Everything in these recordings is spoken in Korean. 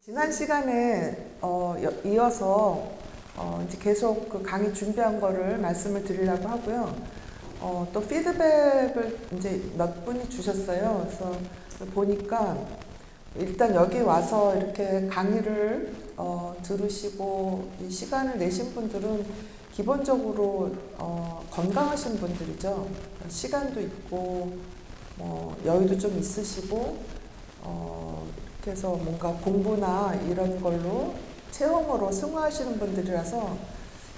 지난 시간에 이어서 이제 계속 그 강의 준비한 거를 말씀을 드리려고 하고요. 또 피드백을 이제 몇 분이 주셨어요. 그래서 보니까 일단 여기 와서 이렇게 강의를 들으시고 이 시간을 내신 분들은 기본적으로 건강하신 분들이죠. 시간도 있고 여유도 좀 있으시고 이렇게 해서 뭔가 공부나 이런 걸로 체험으로 승화하시는 분들이라서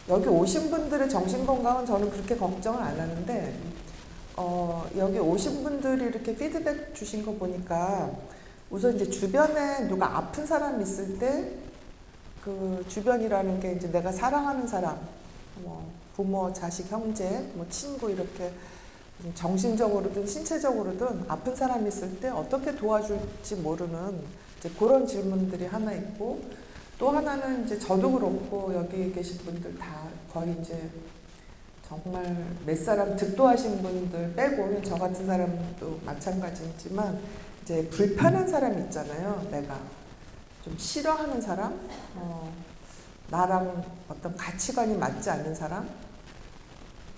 여기 오신 분들의 정신건강은 저는 그렇게 걱정을 안 하는데 여기 오신 분들이 이렇게 피드백 주신 거 보니까 우선 이제 주변에 누가 아픈 사람 있을 때 그 주변이라는 게 이제 내가 사랑하는 사람, 부모, 자식, 형제, 친구 이렇게 정신적으로든 신체적으로든 아픈 사람이 있을 때 어떻게 도와줄지 모르는 이제 그런 질문들이 하나 있고, 또 하나는 이제 저도 그렇고 여기 계신 분들 다 거의 이제 정말 몇 사람 득도하신 분들 빼고는 저 같은 사람도 마찬가지지만 이제 불편한 사람이 있잖아요. 내가 좀 싫어하는 사람, 나랑 어떤 가치관이 맞지 않는 사람,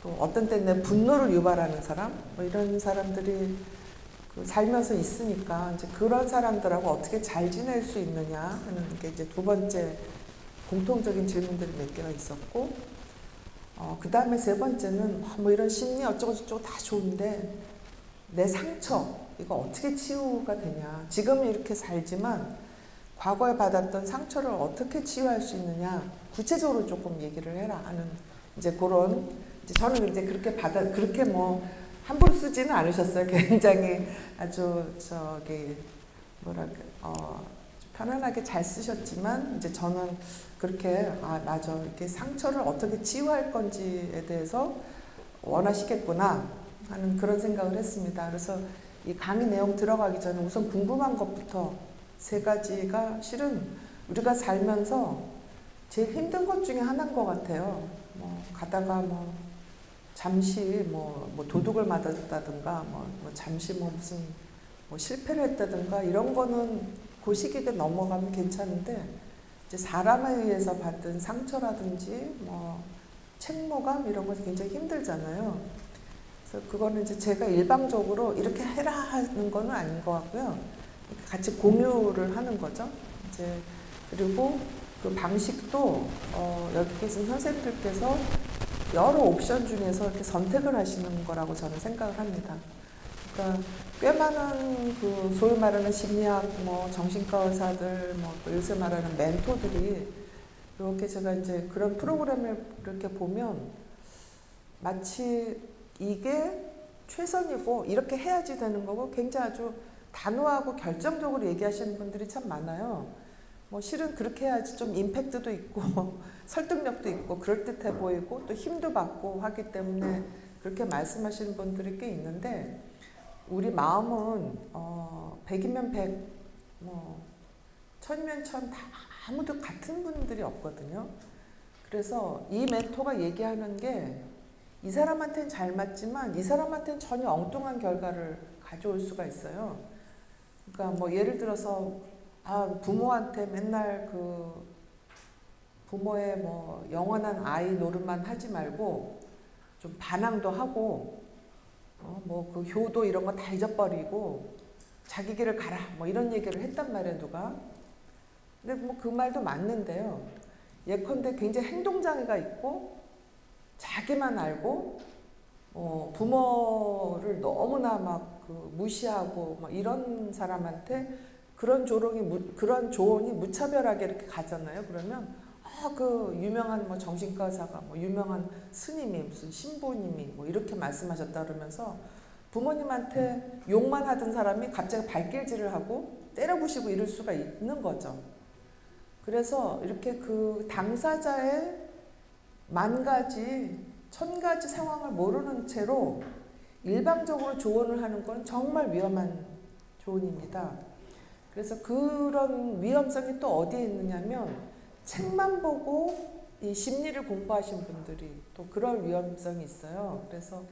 또 어떤 때는 내 분노를 유발하는 사람, 이런 사람들이 살면서 있으니까 이제 그런 사람들하고 어떻게 잘 지낼 수 있느냐 하는 게 이제 두 번째 공통적인 질문들이 몇 개가 있었고, 그 다음에 세 번째는 이런 심리 어쩌고저쩌고 다 좋은데 내 상처 이거 어떻게 치유가 되냐, 지금은 이렇게 살지만 과거에 받았던 상처를 어떻게 치유할 수 있느냐, 구체적으로 조금 얘기를 해라 하는 이제 그런, 이제 저는 이제 그렇게 함부로 쓰지는 않으셨어요. 굉장히 아주 편안하게 잘 쓰셨지만 이제 저는 그렇게 맞아, 이렇게 상처를 어떻게 치유할 건지에 대해서 원하시겠구나 하는 그런 생각을 했습니다. 그래서 이 강의 내용 들어가기 전에 우선 궁금한 것부터 세 가지가 실은 우리가 살면서 제일 힘든 것 중에 하나인 것 같아요. 가다가 잠시 도둑을 맞았다든가 잠시 무슨 실패를 했다든가 이런 거는 그 시기가 넘어가면 괜찮은데, 이제 사람에 의해서 받은 상처라든지 책무감 이런 것이 굉장히 힘들잖아요. 그래서 그거는 이제 제가 일방적으로 이렇게 해라 하는 거는 아닌 것 같고요. 같이 공유를 하는 거죠. 이제 그리고 그 방식도 여기 계신 선생님들께서 여러 옵션 중에서 이렇게 선택을 하시는 거라고 저는 생각을 합니다. 그러니까 꽤 많은 그 소위 말하는 심리학, 정신과 의사들, 또 요새 말하는 멘토들이 이렇게 제가 이제 그런 프로그램을 이렇게 보면 마치 이게 최선이고 이렇게 해야지 되는 거고 굉장히 아주 단호하고 결정적으로 얘기하시는 분들이 참 많아요. 실은 그렇게 해야지 좀 임팩트도 있고 설득력도 있고 그럴듯해 보이고 또 힘도 받고 하기 때문에 그렇게 말씀하시는 분들이 꽤 있는데, 우리 마음은 100이면 100, 천이면 천 다 아무도 같은 분들이 없거든요. 그래서 이 멘토가 얘기하는 게 이 사람한테는 잘 맞지만 이 사람한테는 전혀 엉뚱한 결과를 가져올 수가 있어요. 그러니까 예를 들어서 부모한테 맨날 그 부모의 영원한 아이 노릇만 하지 말고 좀 반항도 하고 그 효도 이런 거 다 잊어버리고 자기 길을 가라 이런 얘기를 했단 말이에요, 누가. 근데 그 말도 맞는데요. 예컨대 굉장히 행동장애가 있고 자기만 알고 부모를 너무나 무시하고 이런 사람한테 그런 조언이 무차별하게 이렇게 가잖아요. 그러면 그 유명한 정신과 의사가 유명한 스님이 무슨 신부님이 이렇게 말씀하셨다 그러면서 부모님한테 욕만 하던 사람이 갑자기 발길질을 하고 때려부시고 이럴 수가 있는 거죠. 그래서 이렇게 그 당사자의 만 가지, 천 가지 상황을 모르는 채로 일방적으로 조언을 하는 건 정말 위험한 조언입니다. 그래서 그런 위험성이 또 어디에 있느냐면, 책만 보고 이 심리를 공부하신 분들이 또 그런 위험성이 있어요. 그래서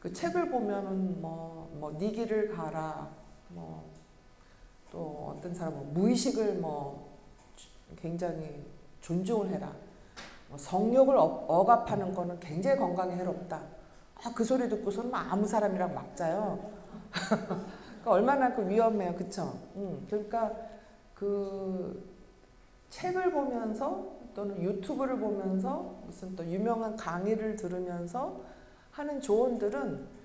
그 책을 보면은 네 길을 가라, 또 어떤 사람은 무의식을 굉장히 존중을 해라. 성욕을 억압하는 거는 굉장히 건강에 해롭다. 그 소리 듣고서는 아무 사람이랑 막 자요. 그러니까 얼마나 위험해요, 그쵸? 그러니까 그 책을 보면서 또는 유튜브를 보면서 무슨 또 유명한 강의를 들으면서 하는 조언들은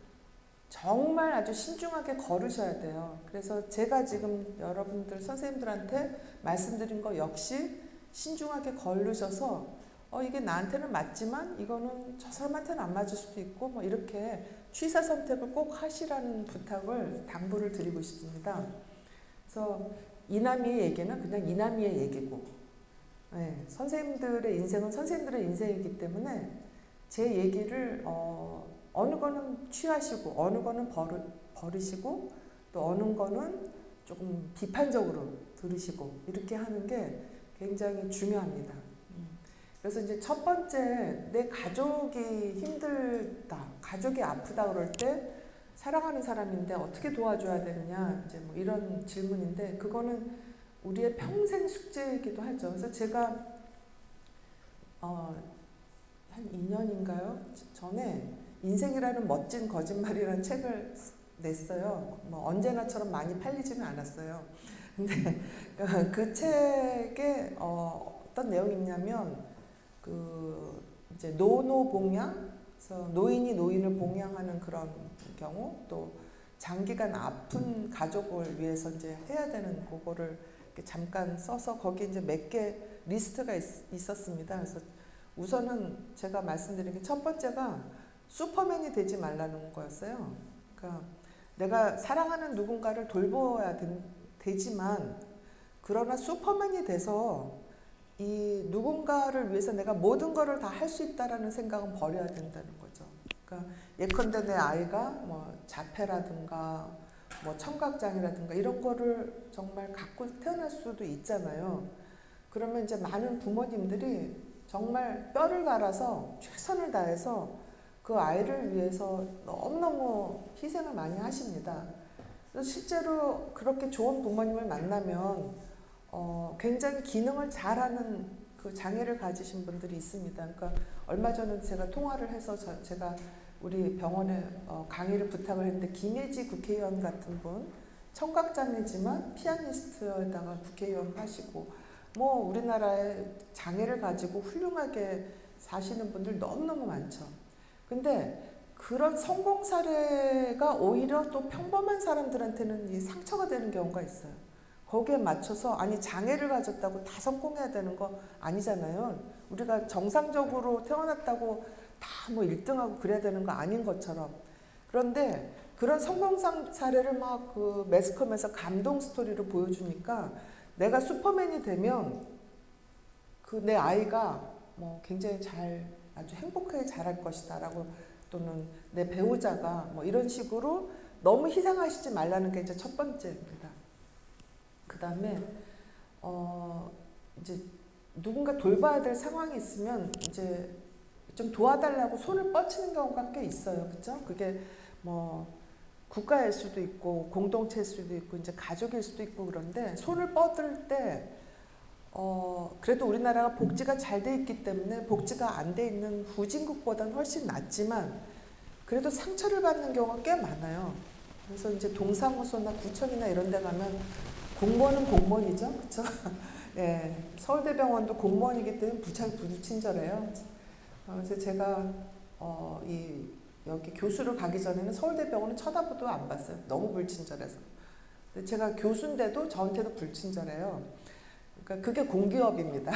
정말 아주 신중하게 거르셔야 돼요. 그래서 제가 지금 여러분들 선생님들한테 말씀드린 거 역시 신중하게 거르셔서 이게 나한테는 맞지만 이거는 저 사람한테는 안 맞을 수도 있고 뭐 이렇게 취사 선택을 꼭 하시라는 부탁을 당부를 드리고 싶습니다. 그래서 이남이의 얘기는 그냥 이남이의 얘기고, 네, 선생님들의 인생은 선생님들의 인생이기 때문에 제 얘기를 어느 거는 취하시고 어느 거는 버리시고 또 어느 거는 조금 비판적으로 들으시고 이렇게 하는 게 굉장히 중요합니다. 그래서 이제 첫 번째, 내 가족이 힘들다, 가족이 아프다 그럴 때 사랑하는 사람인데 어떻게 도와줘야 되느냐, 이제 뭐 이런 질문인데, 그거는 우리의 평생 숙제이기도 하죠. 그래서 제가 한 2년인가요? 전에 인생이라는 멋진 거짓말이라는 책을 냈어요. 뭐 언제나처럼 많이 팔리지는 않았어요. 근데 그 책에 어떤 내용이 있냐면 이제 노노봉양, 그래서 노인이 노인을 봉양하는 그런 경우, 또 장기간 아픈 가족을 위해서 이제 해야 되는 그거를 이렇게 잠깐 써서 거기 이제 몇 개 리스트가 있었습니다. 그래서 우선은 제가 말씀드린 게 첫 번째가 슈퍼맨이 되지 말라는 거였어요. 그러니까 내가 사랑하는 누군가를 돌보아야 되지만, 그러나 슈퍼맨이 돼서 이 누군가를 위해서 내가 모든 거를 다 할 수 있다라는 생각은 버려야 된다는 거죠. 그러니까 예컨대 내 아이가 뭐 자폐라든가 뭐 청각장애라든가 이런 거를 정말 갖고 태어날 수도 있잖아요. 그러면 이제 많은 부모님들이 정말 뼈를 갈아서 최선을 다해서 그 아이를 위해서 너무너무 희생을 많이 하십니다. 그래서 실제로 그렇게 좋은 부모님을 만나면 굉장히 기능을 잘하는 그 장애를 가지신 분들이 있습니다. 그러니까 얼마 전에 제가 통화를 해서 제가 우리 병원에 강의를 부탁을 했는데, 김혜지 국회의원 같은 분, 청각장애지만 피아니스트에다가 국회의원 하시고, 뭐 우리나라에 장애를 가지고 훌륭하게 사시는 분들 너무너무 많죠. 근데 그런 성공 사례가 오히려 또 평범한 사람들한테는 이 상처가 되는 경우가 있어요. 거기에 맞춰서, 아니 장애를 가졌다고 다 성공해야 되는 거 아니잖아요. 우리가 정상적으로 태어났다고 다 뭐 1등하고 그래야 되는 거 아닌 것처럼. 그런데 그런 성공 사례를 막 그 매스컴에서 감동 스토리로 보여주니까 내가 슈퍼맨이 되면 그 내 아이가 뭐 굉장히 아주 행복하게 자랄 것이다 라고, 또는 내 배우자가 뭐 이런 식으로 너무 희생하시지 말라는 게 이제 첫 번째입니다. 그 다음에 이제 누군가 돌봐야 될 상황이 있으면 이제 좀 도와달라고 손을 뻗치는 경우가 꽤 있어요. 그죠? 그게 뭐 국가일 수도 있고 공동체일 수도 있고 이제 가족일 수도 있고, 그런데 손을 뻗을 때 그래도 우리나라가 복지가 잘 돼 있기 때문에 복지가 안 돼 있는 후진국보다는 훨씬 낫지만 그래도 상처를 받는 경우가 꽤 많아요. 그래서 이제 동사무소나 구청이나 이런 데 가면 공무원은 공무원이죠. 그렇죠? 네, 서울대병원도 공무원이기 때문에 불친절해요. 그래서 제가 여기 교수를 가기 전에는 서울대병원은 쳐다보도 안 봤어요. 너무 불친절해서. 근데 제가 교수인데도 저한테도 불친절해요. 그러니까 그게 공기업입니다.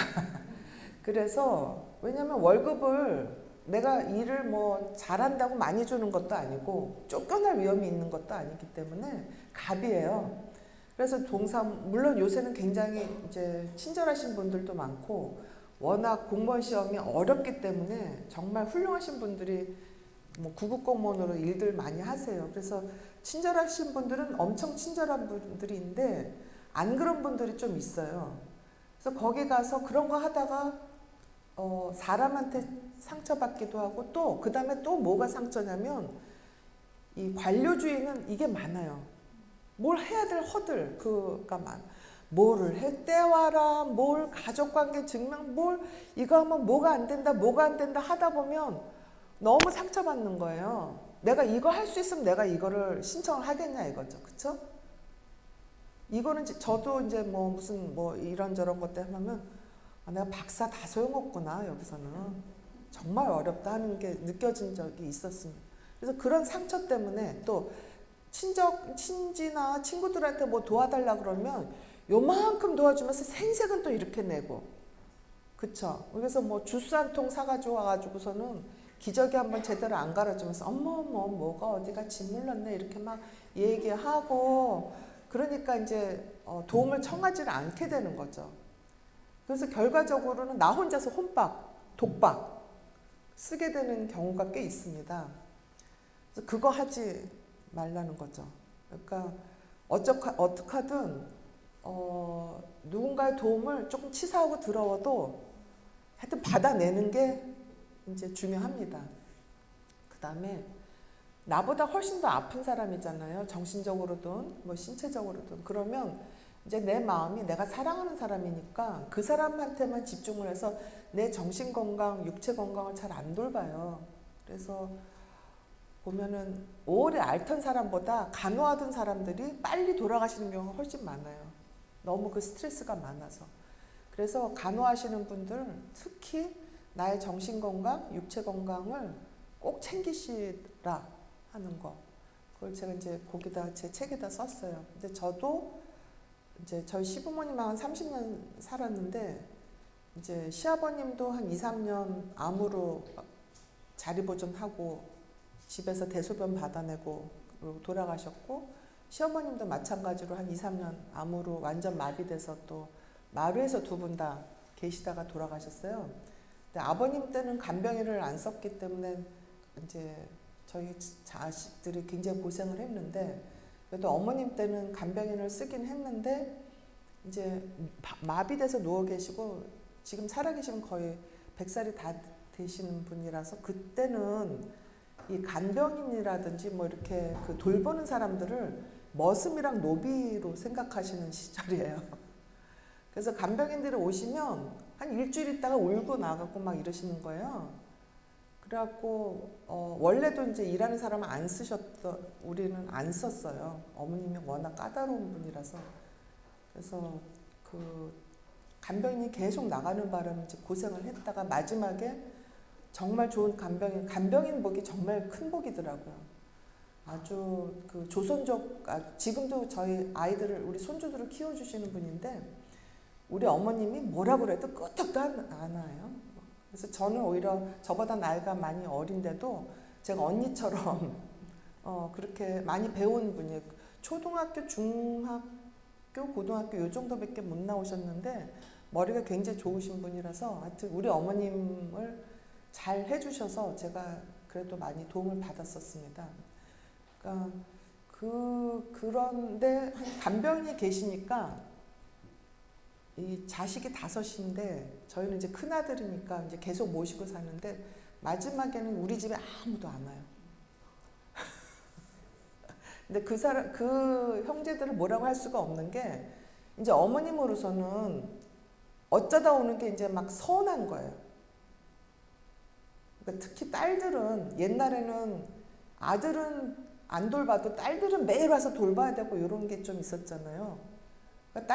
그래서 왜냐하면 월급을 내가 일을 뭐 잘한다고 많이 주는 것도 아니고 쫓겨날 위험이 있는 것도 아니기 때문에 갑이에요. 그래서 물론 요새는 굉장히 이제 친절하신 분들도 많고 워낙 공무원 시험이 어렵기 때문에 정말 훌륭하신 분들이 뭐 구급 공무원으로 일들 많이 하세요. 그래서 친절하신 분들은 엄청 친절한 분들인데 안 그런 분들이 좀 있어요. 그래서 거기 가서 그런 거 하다가 사람한테 상처받기도 하고, 또 그 다음에 또 뭐가 상처냐면 이 관료주의는 이게 많아요. 뭘 해야 될 허들가 뭐를 했대 와라, 뭘 가족관계 증명, 뭘 이거 하면 뭐가 안 된다, 뭐가 안 된다 하다 보면 너무 상처받는 거예요. 내가 이거 할 수 있으면 내가 이거를 신청을 하겠냐 이거죠, 그쵸? 이거는 저도 이제 뭐 무슨 뭐 이런저런 것 때문에 하면 내가 박사 다 소용없구나 여기서는 정말 어렵다 하는 게 느껴진 적이 있었습니다. 그래서 그런 상처 때문에 또 친지나 친구들한테 뭐 도와달라 그러면 요만큼 도와주면서 생색은 또 이렇게 내고, 그쵸? 그래서 뭐 주스 한 통 사가지고 와가지고서는 기저귀 한번 제대로 안 갈아주면서 어머 뭐가 어디가 진 물렀네 이렇게 막 얘기하고, 그러니까 이제 도움을 청하지를 않게 되는 거죠. 그래서 결과적으로는 나 혼자서 혼박, 독박 쓰게 되는 경우가 꽤 있습니다. 그래서 그거 하지 말라는 거죠. 그러니까 어떡하든 누군가의 도움을 조금 치사하고 더러워도 하여튼 받아내는 게 이제 중요합니다. 그 다음에 나보다 훨씬 더 아픈 사람이잖아요. 정신적으로든 뭐 신체적으로든. 그러면 이제 내 마음이 내가 사랑하는 사람이니까 그 사람한테만 집중을 해서 내 정신 건강, 육체 건강을 잘 안 돌봐요. 그래서 보면은 오래 앓던 사람보다 간호하던 사람들이 빨리 돌아가시는 경우가 훨씬 많아요. 너무 그 스트레스가 많아서. 그래서 간호하시는 분들 특히 나의 정신 건강, 육체 건강을 꼭 챙기시라 하는 거. 그걸 제가 이제 거기다 제 책에다 썼어요. 근데 저도 이제 저희 시부모님하고 한 30년 살았는데 이제 시아버님도 한 2, 3년 암으로 자리보존하고 집에서 대소변 받아내고 돌아가셨고, 시어머님도 마찬가지로 한 2, 3년 암으로 완전 마비돼서 또 마루에서 두 분 다 계시다가 돌아가셨어요. 근데 아버님 때는 간병인을 안 썼기 때문에 이제 저희 자식들이 굉장히 고생을 했는데, 그래도 어머님 때는 간병인을 쓰긴 했는데 이제 마비돼서 누워 계시고 지금 살아계시면 거의 100살이 다 되시는 분이라서 그때는 이 간병인이라든지 뭐 이렇게 그 돌보는 사람들을 머슴이랑 노비로 생각하시는 시절이에요. 그래서 간병인들이 오시면 한 일주일 있다가 울고 나가고 막 이러시는 거예요. 그래갖고 원래도 이제 일하는 사람은 안 쓰셨던, 우리는 안 썼어요. 어머님이 워낙 까다로운 분이라서. 그래서 그 간병인이 계속 나가는 바람에 이제 고생을 했다가 마지막에 정말 좋은 간병인 복이 정말 큰 복이더라고요. 아주 그 조선족, 지금도 저희 아이들을, 우리 손주들을 키워주시는 분인데 우리 어머님이 뭐라 그래도 끄떡도 안 와요. 그래서 저는 오히려 저보다 나이가 많이 어린데도 제가 언니처럼 그렇게 많이 배운 분이에요. 초등학교, 중학교, 고등학교 요 정도밖에 못 나오셨는데 머리가 굉장히 좋으신 분이라서 하여튼 우리 어머님을 잘 해주셔서 제가 그래도 많이 도움을 받았었습니다. 그러니까 그런데 간병인이 계시니까 이 자식이 5인데 저희는 이제 큰 아들이니까 이제 계속 모시고 사는데 마지막에는 우리 집에 아무도 안 와요. 근데 그 형제들을 뭐라고 할 수가 없는 게 이제 어머님으로서는 어쩌다 오는 게 이제 막 서운한 거예요. 그러니까 특히 딸들은 옛날에는 아들은 안 돌봐도 딸들은 매일 와서 돌봐야 되고 이런 게 좀 있었잖아요. 그러니까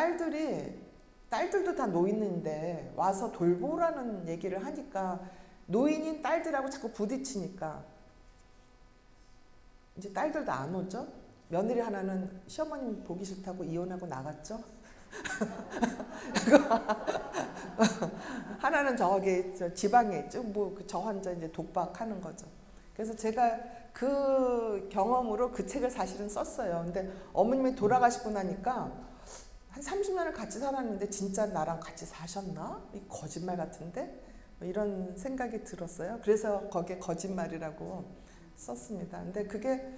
딸들도 다 노인인데 와서 돌보라는 얘기를 하니까 노인인 딸들하고 자꾸 부딪히니까 이제 딸들도 안 오죠. 며느리 하나는 시어머님 보기 싫다고 이혼하고 나갔죠. 하나는 저기 지방에 있죠. 뭐 저 환자 이제 독박하는 거죠. 그래서 제가 그 경험으로 그 책을 사실은 썼어요. 근데 어머님이 돌아가시고 나니까 한 30년을 같이 살았는데 진짜 나랑 같이 사셨나? 이 거짓말 같은데? 뭐 이런 생각이 들었어요. 그래서 거기에 거짓말이라고 썼습니다. 근데 그게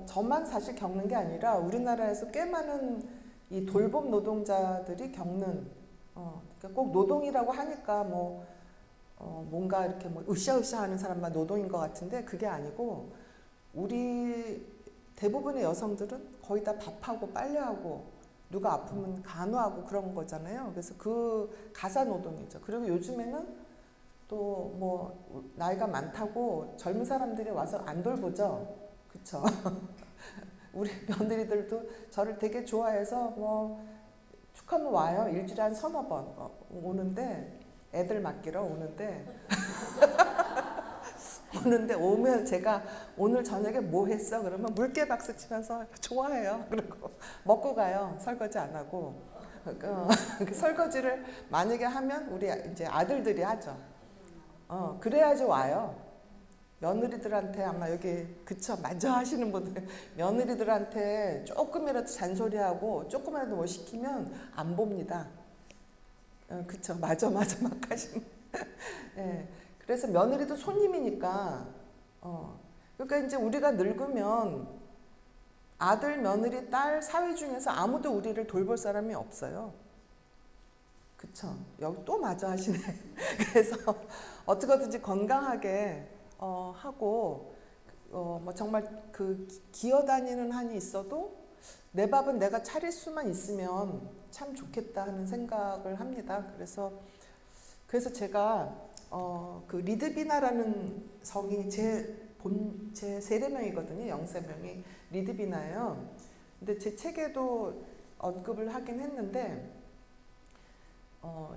저만 사실 겪는 게 아니라 우리나라에서 꽤 많은 이 돌봄 노동자들이 겪는 그러니까 꼭 노동이라고 하니까 뭐 뭔가 이렇게 뭐 으쌰으쌰 하는 사람만 노동인 것 같은데 그게 아니고 우리 대부분의 여성들은 거의 다 밥하고 빨래하고 누가 아프면 간호하고 그런 거잖아요. 그래서 그 가사 노동이죠. 그리고 요즘에는 또 뭐 나이가 많다고 젊은 사람들이 와서 안 돌보죠. 그쵸? 우리 며느리들도 저를 되게 좋아해서 뭐 축하면 와요. 일주일에 한 서너 번 오는데 애들 맡기러 오는데 오면 제가 오늘 저녁에 뭐 했어? 그러면 물개 박수 치면서 좋아해요. 그리고 먹고 가요. 설거지 안 하고. 그 설거지를 만약에 하면 우리 이제 아들들이 하죠. 그래야지 와요. 며느리들한테 아마 여기 그쵸 맞아 하시는 분들 며느리들한테 조금이라도 잔소리하고 조금이라도 뭐 시키면 안 봅니다. 그쵸 맞아 막 하시는. 예. 그래서 며느리도 손님이니까 그러니까 이제 우리가 늙으면 아들, 며느리, 딸, 사위 중에서 아무도 우리를 돌볼 사람이 없어요. 그쵸. 여기 또 맞아 하시네. 그래서 어떻게든지 건강하게 하고 뭐 정말 그 기어다니는 한이 있어도 내 밥은 내가 차릴 수만 있으면 참 좋겠다 하는 생각을 합니다. 그래서 제가 그 리드비나라는 성이 제 세례명이거든요. 영세명이 리드비나예요. 근데 제 책에도 언급을 하긴 했는데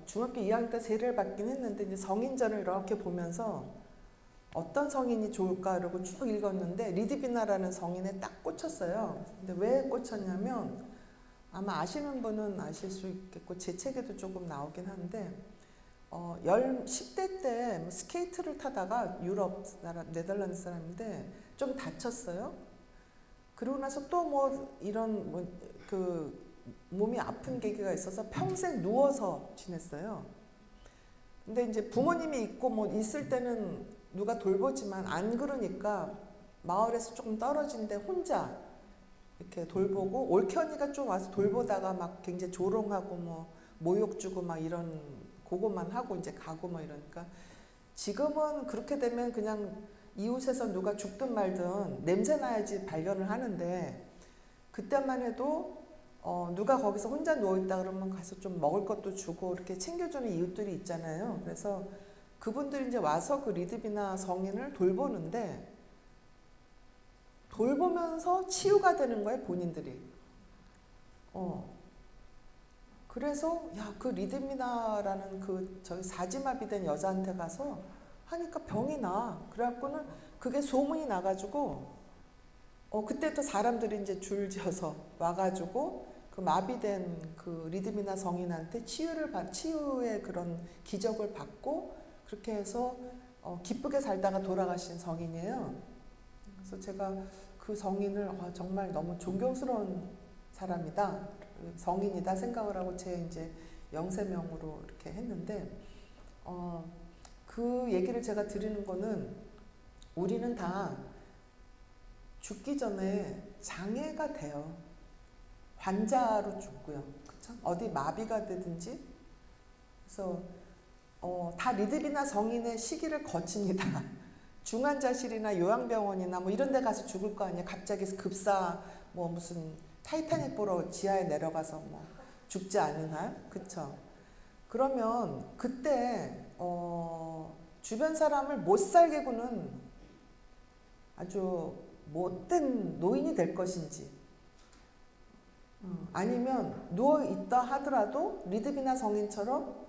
중학교 2학년 때 세례를 받긴 했는데 이제 성인전을 이렇게 보면서 어떤 성인이 좋을까 이러고 쭉 읽었는데 리드비나라는 성인에 딱 꽂혔어요. 근데 왜 꽂혔냐면 아마 아시는 분은 아실 수 있겠고 제 책에도 조금 나오긴 하는데 10대 때 스케이트를 타다가 유럽 나라 네덜란드 사람인데 좀 다쳤어요. 그러고 나서 또 뭐 이런 그 몸이 아픈 계기가 있어서 평생 누워서 지냈어요. 근데 이제 부모님이 있고 뭐 있을 때는 누가 돌보지만 안 그러니까 마을에서 조금 떨어진데 혼자 이렇게 돌보고 올케 언니가 좀 와서 돌보다가 막 굉장히 조롱하고 뭐 모욕 주고 막 이런 그거만 하고 이제 가고 뭐 이러니까 지금은 그렇게 되면 그냥 이웃에서 누가 죽든 말든 냄새 나야지 발견을 하는데 그때만 해도 누가 거기서 혼자 누워있다 그러면 가서 좀 먹을 것도 주고 이렇게 챙겨주는 이웃들이 있잖아요. 그래서 그분들이 이제 와서 그 리드비나 성인을 돌보는데 돌보면서 치유가 되는 거예요, 본인들이. 그래서 야, 그 리드미나라는 그 저기 사지마비 된 여자한테 가서 하니까 병이 나. 그래갖고는 그게 소문이 나가지고 그때부터 사람들이 이제 줄지어서 와가지고 그 마비된 그 리드미나 성인한테 치유의 그런 기적을 받고 그렇게 해서 기쁘게 살다가 돌아가신 성인이에요. 그래서 제가 그 성인을 정말 너무 존경스러운 사람이다, 성인이다 생각을 하고 제 이제 영세명으로 이렇게 했는데 그 얘기를 제가 드리는 거는 우리는 다 죽기 전에 장애가 돼요. 환자로 죽고요. 그쵸? 어디 마비가 되든지. 그래서 다 리드비나 성인의 시기를 거칩니다. 중환자실이나 요양병원이나 뭐 이런 데 가서 죽을 거 아니에요. 갑자기 급사 뭐 무슨 타이타닉 보러 지하에 내려가서 뭐 죽지 않은 한. 그쵸? 그러면 그때 주변 사람을 못 살게 구는 아주 못된 노인이 될 것인지 아니면 누워있다 하더라도 리드비나 성인처럼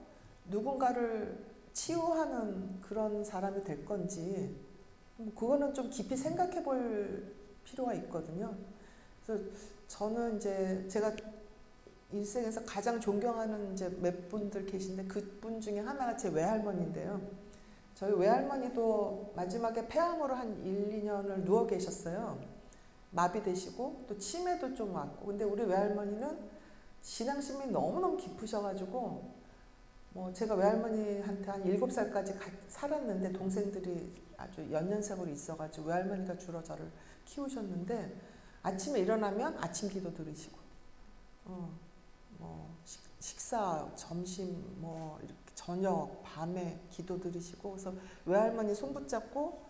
누군가를 치유하는 그런 사람이 될 건지 그거는 좀 깊이 생각해 볼 필요가 있거든요. 그래서 저는 이제 제가 일생에서 가장 존경하는 이제 몇 분들 계신데 그분 중에 하나가 제 외할머니인데요. 저희 외할머니도 마지막에 폐암으로 한 1, 2년을 누워 계셨어요. 마비되시고 또 치매도 좀 왔고. 근데 우리 외할머니는 신앙심이 너무너무 깊으셔가지고 뭐 제가 외할머니한테 한 7살까지 살았는데 동생들이 아주 연년생으로 있어가지고 외할머니가 주로 저를 키우셨는데 아침에 일어나면 아침 기도 들으시고 뭐 식사, 점심, 뭐 이렇게 저녁, 밤에 기도 들으시고 그래서 외할머니 손 붙잡고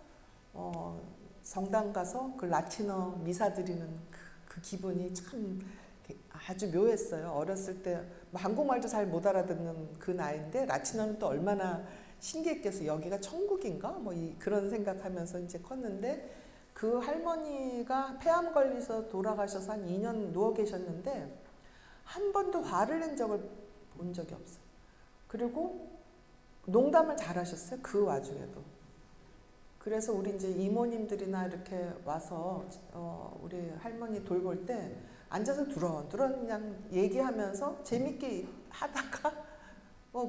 성당 가서 그 라틴어 미사 드리는 그 기분이 참 아주 묘했어요. 어렸을 때 뭐 한국말도 잘 못 알아듣는 그 나이인데 라틴어는 또 얼마나 신기했겠어. 여기가 천국인가? 뭐 그런 생각하면서 이제 컸는데 그 할머니가 폐암 걸려서 돌아가셔서 한 2년 누워 계셨는데 한 번도 화를 낸 적을 본 적이 없어요. 그리고 농담을 잘 하셨어요. 그 와중에도. 그래서 우리 이제 이모님들이나 이렇게 와서 우리 할머니 돌볼 때 앉아서 두런두런 그냥 얘기하면서 재밌게 하다가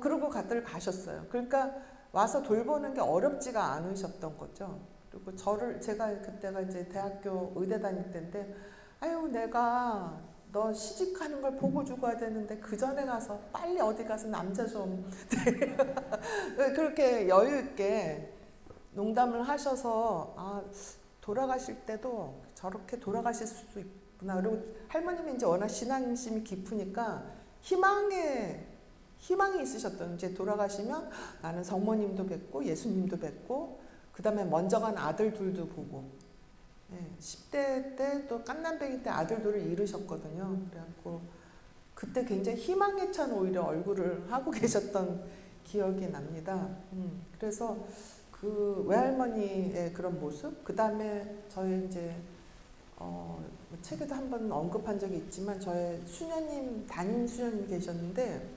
그러고 다들 가셨어요. 그러니까 와서 돌보는 게 어렵지가 않으셨던 거죠. 그리고 제가 그때가 이제 대학교 의대 다닐 때인데, 아유, 내가 너 시집가는 걸 보고 죽어야 되는데 그 전에 가서 빨리 어디 가서 남자 좀 그렇게 여유 있게 농담을 하셔서 돌아가실 때도 저렇게 돌아가실 수 있구나. 그리고 할머님이 이제 워낙 신앙심이 깊으니까 희망이 있으셨던, 이제 돌아가시면 나는 성모님도 뵙고 예수님도 뵙고 그 다음에 먼저 간 아들 둘도 보고, 10대 때 또 깐난뱅이 때 아들 둘을 잃으셨거든요. 그래갖고 그때 굉장히 희망에 찬 오히려 얼굴을 하고 계셨던 기억이 납니다. 그래서 그 외할머니의 그런 모습, 그 다음에 저희 이제 책에도 한번 언급한 적이 있지만 저의 수녀님, 담임 수녀님 계셨는데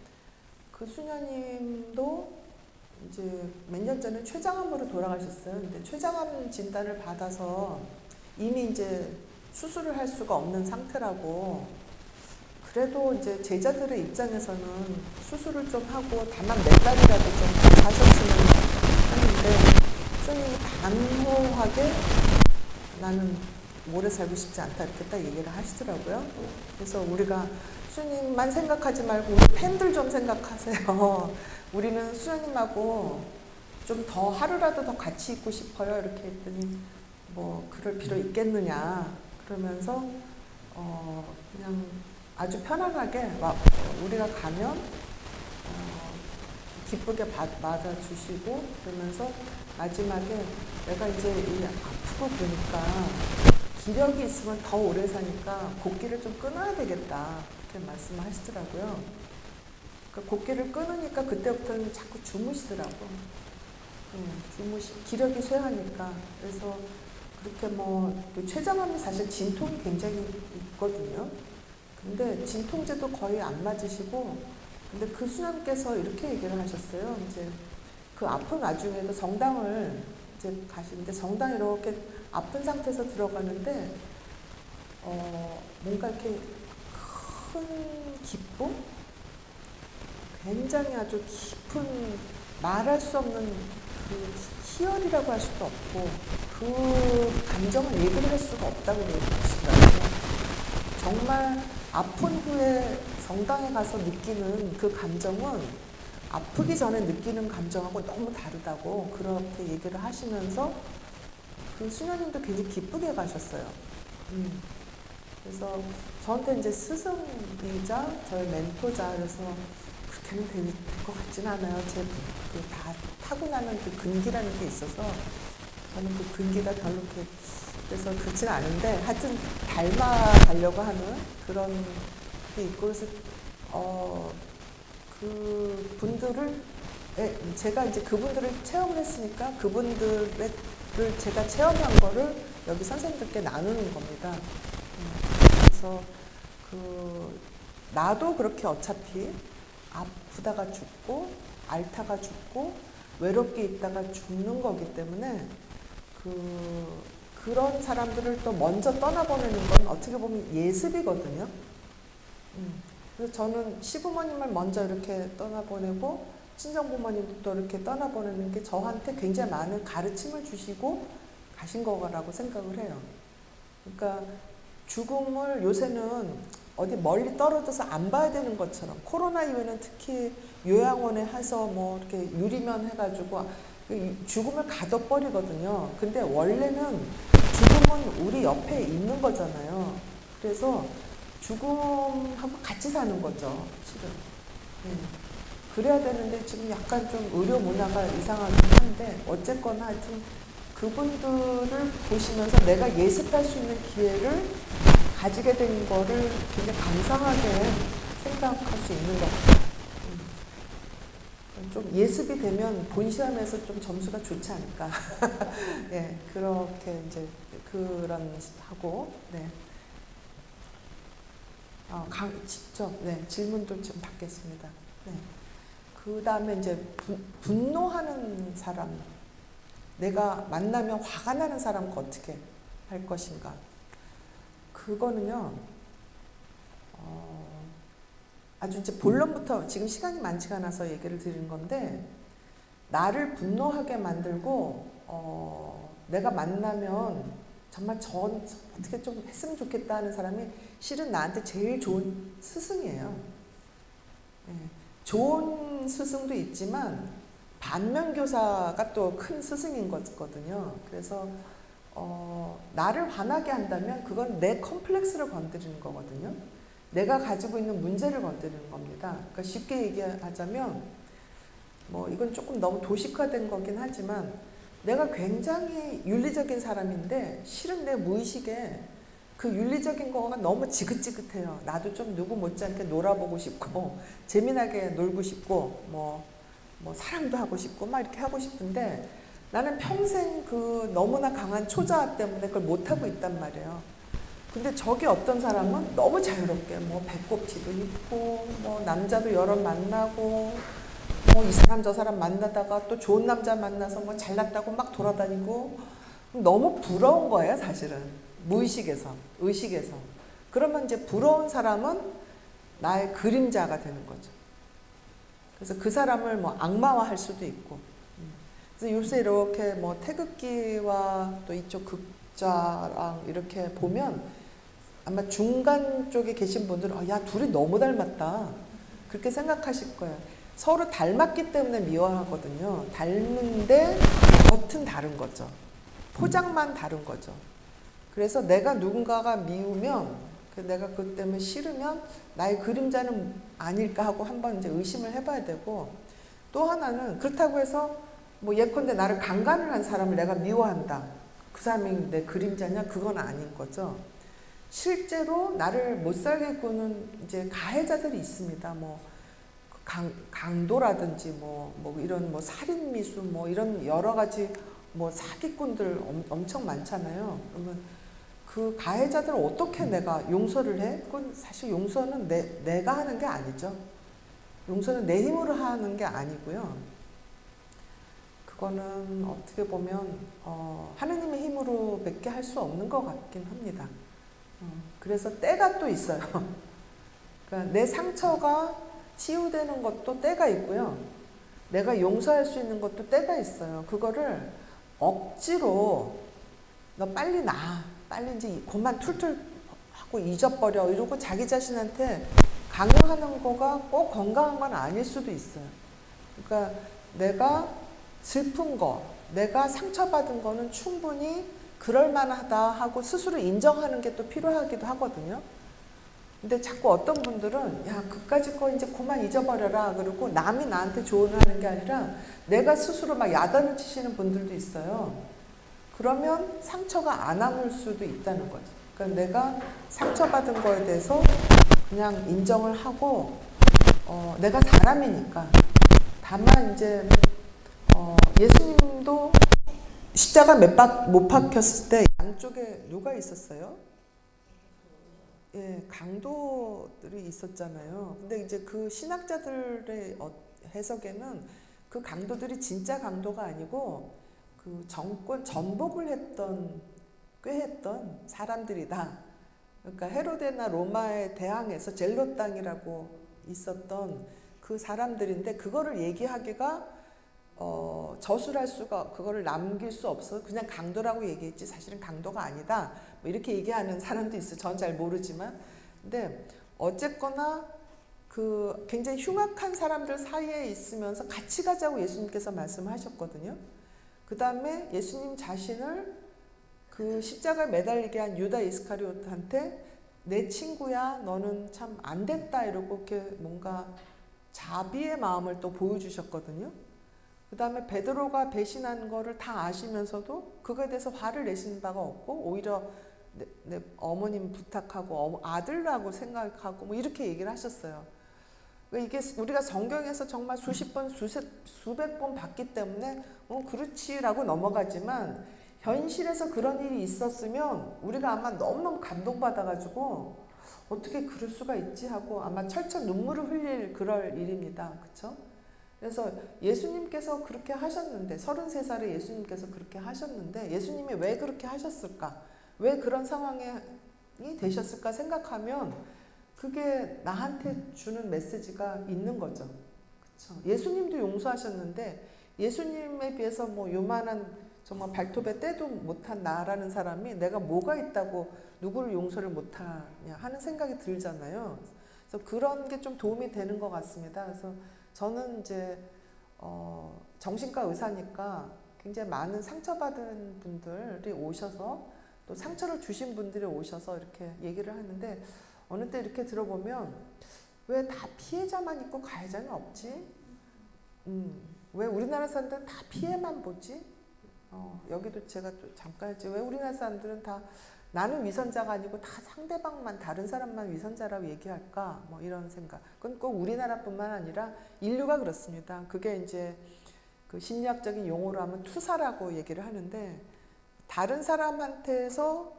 그 수녀님도 이제 몇 년 전에 췌장암으로 돌아가셨어요. 근데 췌장암 진단을 받아서 이미 이제 수술을 할 수가 없는 상태라고, 그래도 이제 제자들의 입장에서는 수술을 좀 하고 다만 몇 달이라도 좀 가셨으면 하는데 스님이 단호하게 나는 오래 살고 싶지 않다 이렇게 딱 얘기를 하시더라고요. 그래서 우리가 수님만 생각하지 말고 우리 팬들 좀 생각하세요. 우리는 수녀님하고 좀 더 하루라도 더 같이 있고 싶어요. 이렇게 했더니 뭐 그럴 필요 있겠느냐 그러면서 그냥 아주 편안하게 우리가 가면 기쁘게 맞아주시고, 그러면서 마지막에 내가 이제 아프고 그러니까 기력이 있으면 더 오래 사니까 곡기를 좀 끊어야 되겠다 이렇게 말씀을 하시더라고요. 그러니까 곡기를 끊으니까 그때부터는 자꾸 주무시더라고. 기력이 쇠하니까. 그래서 그렇게 그 췌장암이 사실 진통이 굉장히 있거든요. 근데 진통제도 거의 안 맞으시고, 근데 그 수녀님께서 이렇게 얘기를 하셨어요. 이제 그 아픈 와중에도 성당을 이제 가시는데, 성당 이렇게 아픈 상태에서 들어가는데 뭔가 이렇게 큰 기쁨, 굉장히 아주 깊은 말할 수 없는 그 희열이라고 할 수도 없고 그 감정을 얘기를 할 수가 없다고 얘기하시더라고요. 정말 아픈 후에 성당에 가서 느끼는 그 감정은 아프기 전에 느끼는 감정하고 너무 다르다고 그렇게 얘기를 하시면서 그 수녀님도 굉장히 기쁘게 가셨어요. 그래서 저한테 이제 스승이자 저의 멘토자, 그래서 그렇게는 될 것 같진 않아요. 제 다 타고나는 그 근기라는 게 있어서 저는 그 근기가 별로 이렇게 그래서 그렇진 않은데 하여튼 닮아가려고 하는 그런 게 있고, 그래서 그 분들을 제가 이제 그분들을 체험을 했으니까 그분들을 제가 체험한 거를 여기 선생님들께 나누는 겁니다. 그래서 나도 그렇게 어차피 아프다가 죽고 앓다가 죽고 외롭게 있다가 죽는 거기 때문에 그런 사람들을 또 먼저 떠나보내는 건 어떻게 보면 예습이거든요. 그래서 저는 시부모님을 먼저 이렇게 떠나보내고 친정부모님도 이렇게 떠나보내는 게 저한테 굉장히 많은 가르침을 주시고 가신 거라고 생각을 해요. 그러니까 죽음을 요새는 어디 멀리 떨어져서 안 봐야 되는 것처럼, 코로나 이후에는 특히 요양원에 해서 뭐 이렇게 유리면 해가지고 죽음을 가둬버리거든요. 근데 원래는 죽음은 우리 옆에 있는 거잖아요. 그래서 죽음하고 같이 사는 거죠, 실은. 그래야 되는데 지금 약간 좀 의료 문화가 이상하긴 한데 어쨌거나 하여튼 그분들을 보시면서 내가 예습할 수 있는 기회를 가지게 된 거를 굉장히 감사하게 생각할 수 있는 것 같아요. 좀 예습이 되면 본 시험에서 좀 점수가 좋지 않을까. 예, 그렇게 이제 그런 하고, 네. 직접, 네, 질문도 좀 받겠습니다. 네. 그 다음에 이제 분노하는 사람, 내가 만나면 화가 나는 사람과 어떻게 할 것인가. 그거는요, 아주 이제 본론부터 지금 시간이 많지가 않아서 얘기를 드리는 건데, 나를 분노하게 만들고, 내가 만나면 정말 전 어떻게 좀 했으면 좋겠다 하는 사람이 실은 나한테 제일 좋은 스승이에요. 예, 좋은 스승도 있지만 반면교사가 또 큰 스승인 거거든요. 그래서 나를 화나게 한다면 그건 내 컴플렉스를 건드리는 거거든요. 내가 가지고 있는 문제를 건드리는 겁니다. 그러니까 쉽게 얘기하자면 뭐 이건 조금 너무 도식화된 거긴 하지만 내가 굉장히 윤리적인 사람인데 실은 내 무의식에 그 윤리적인 거가 너무 지긋지긋해요. 나도 좀 누구 못지않게 놀아보고 싶고 재미나게 놀고 싶고 뭐 사랑도 하고 싶고 막 이렇게 하고 싶은데 나는 평생 그 너무나 강한 초자아 때문에 그걸 못하고 있단 말이에요. 근데 저기 어떤 사람은 너무 자유롭게 뭐 배꼽티도 입고 뭐 남자도 여러 만나고 뭐 이 사람 저 사람 만나다가 또 좋은 남자 만나서 뭐 잘났다고 막 돌아다니고 너무 부러운 거예요, 사실은. 무의식에서, 의식에서. 그러면 이제 부러운 사람은 나의 그림자가 되는 거죠. 그래서 그 사람을 뭐 악마화할 수도 있고. 그래서 요새 이렇게 뭐 태극기와 또 이쪽 극자랑 이렇게 보면 아마 중간 쪽에 계신 분들은 야 둘이 너무 닮았다 그렇게 생각하실 거예요. 서로 닮았기 때문에 미워하거든요. 닮은데 겉은 다른 거죠. 포장만 다른 거죠. 그래서 내가 누군가가 미우면 내가 그 때문에 싫으면 나의 그림자는 아닐까 하고 한번 이제 의심을 해봐야 되고, 또 하나는 그렇다고 해서 뭐 예컨대 나를 강간을 한 사람을 내가 미워한다. 그 사람이 내 그림자냐? 그건 아닌 거죠. 실제로 나를 못 살게 구는 이제 가해자들이 있습니다. 뭐 강도라든지 뭐 이런 뭐 살인 미수 뭐 이런 여러 가지 뭐 사기꾼들 엄청 많잖아요. 그러면 그 가해자들을 어떻게 내가 용서를 해? 그건 사실 용서는 내가 하는 게 아니죠. 용서는 내 힘으로 하는 게 아니고요. 그거는 어떻게 보면 하느님의 힘으로 밖에 할 수 없는 것 같긴 합니다. 그래서 때가 또 있어요. 그러니까 내 상처가 치유되는 것도 때가 있고요. 내가 용서할 수 있는 것도 때가 있어요. 그거를 억지로 너 빨리 나, 빨리 이제 그만 툴툴 하고 잊어버려 이러고 자기 자신한테 강요하는 거가 꼭 건강한 건 아닐 수도 있어요. 그러니까 내가 슬픈 거, 내가 상처받은 거는 충분히 그럴만하다 하고 스스로 인정하는 게 또 필요하기도 하거든요. 근데 자꾸 어떤 분들은 야 그까짓 거 이제 그만 잊어버려라 그러고 남이 나한테 조언하는 게 아니라 내가 스스로 막 야단을 치시는 분들도 있어요. 그러면 상처가 안 아물 수도 있다는 거죠. 그러니까 내가 상처받은 거에 대해서 그냥 인정을 하고 내가 사람이니까. 다만 이제 예수님도 십자가 못 박혔을 때 양쪽에 누가 있었어요? 예, 강도들이 있었잖아요. 근데 이제 그 신학자들의 해석에는 그 강도들이 진짜 강도가 아니고 그 정권 전복을 꾀했던 사람들이다. 그러니까 헤로데나 로마에 대항해서 젤로 땅이라고 있었던 그 사람들인데 그거를 얘기하기가 저술할 수가 그거를 남길 수 없어 그냥 강도라고 얘기했지 사실은 강도가 아니다. 뭐 이렇게 얘기하는 사람도 있어요. 전 잘 모르지만. 근데 어쨌거나 그 굉장히 흉악한 사람들 사이에 있으면서 같이 가자고 예수님께서 말씀하셨거든요. 그 다음에 예수님 자신을 그 십자가에 매달리게 한 유다 이스카리오트한테 내 친구야 너는 참 안 됐다 이러고 이렇게 뭔가 자비의 마음을 또 보여주셨거든요. 그 다음에 베드로가 배신한 거를 다 아시면서도 그거에 대해서 화를 내신 바가 없고 오히려 내 어머님 부탁하고 아들라고 생각하고 뭐 이렇게 얘기를 하셨어요. 그러니까 이게 우리가 성경에서 정말 수십 번, 수백 번 봤기 때문에 그렇지라고 넘어가지만 현실에서 그런 일이 있었으면 우리가 아마 너무너무 감동받아가지고 어떻게 그럴 수가 있지 하고 아마 철철 눈물을 흘릴 그럴 일입니다. 그렇죠? 그래서 예수님께서 그렇게 하셨는데 33살에 예수님께서 그렇게 하셨는데 예수님이 왜 그렇게 하셨을까? 왜 그런 상황이 되셨을까 생각하면 그게 나한테 주는 메시지가 있는 거죠. 그렇죠? 예수님도 용서하셨는데 예수님에 비해서 뭐 요만한 정말 발톱에 때도 못한 나라는 사람이 내가 뭐가 있다고 누구를 용서를 못하냐 하는 생각이 들잖아요. 그래서 그런 게 좀 도움이 되는 것 같습니다. 그래서 저는 이제 정신과 의사니까 굉장히 많은 상처받은 분들이 오셔서 또 상처를 주신 분들이 오셔서 이렇게 얘기를 하는데 어느 때 이렇게 들어보면 왜 다 피해자만 있고 가해자는 없지? 왜 우리나라 사람들은 다 피해만 보지? 여기도 제가 또 잠깐 했지. 왜 우리나라 사람들은 다 나는 위선자가 아니고 다 상대방만 다른 사람만 위선자라고 얘기할까? 뭐 이런 생각. 그건 꼭 우리나라뿐만 아니라 인류가 그렇습니다. 그게 이제 그 심리학적인 용어로 하면 투사라고 얘기를 하는데 다른 사람한테서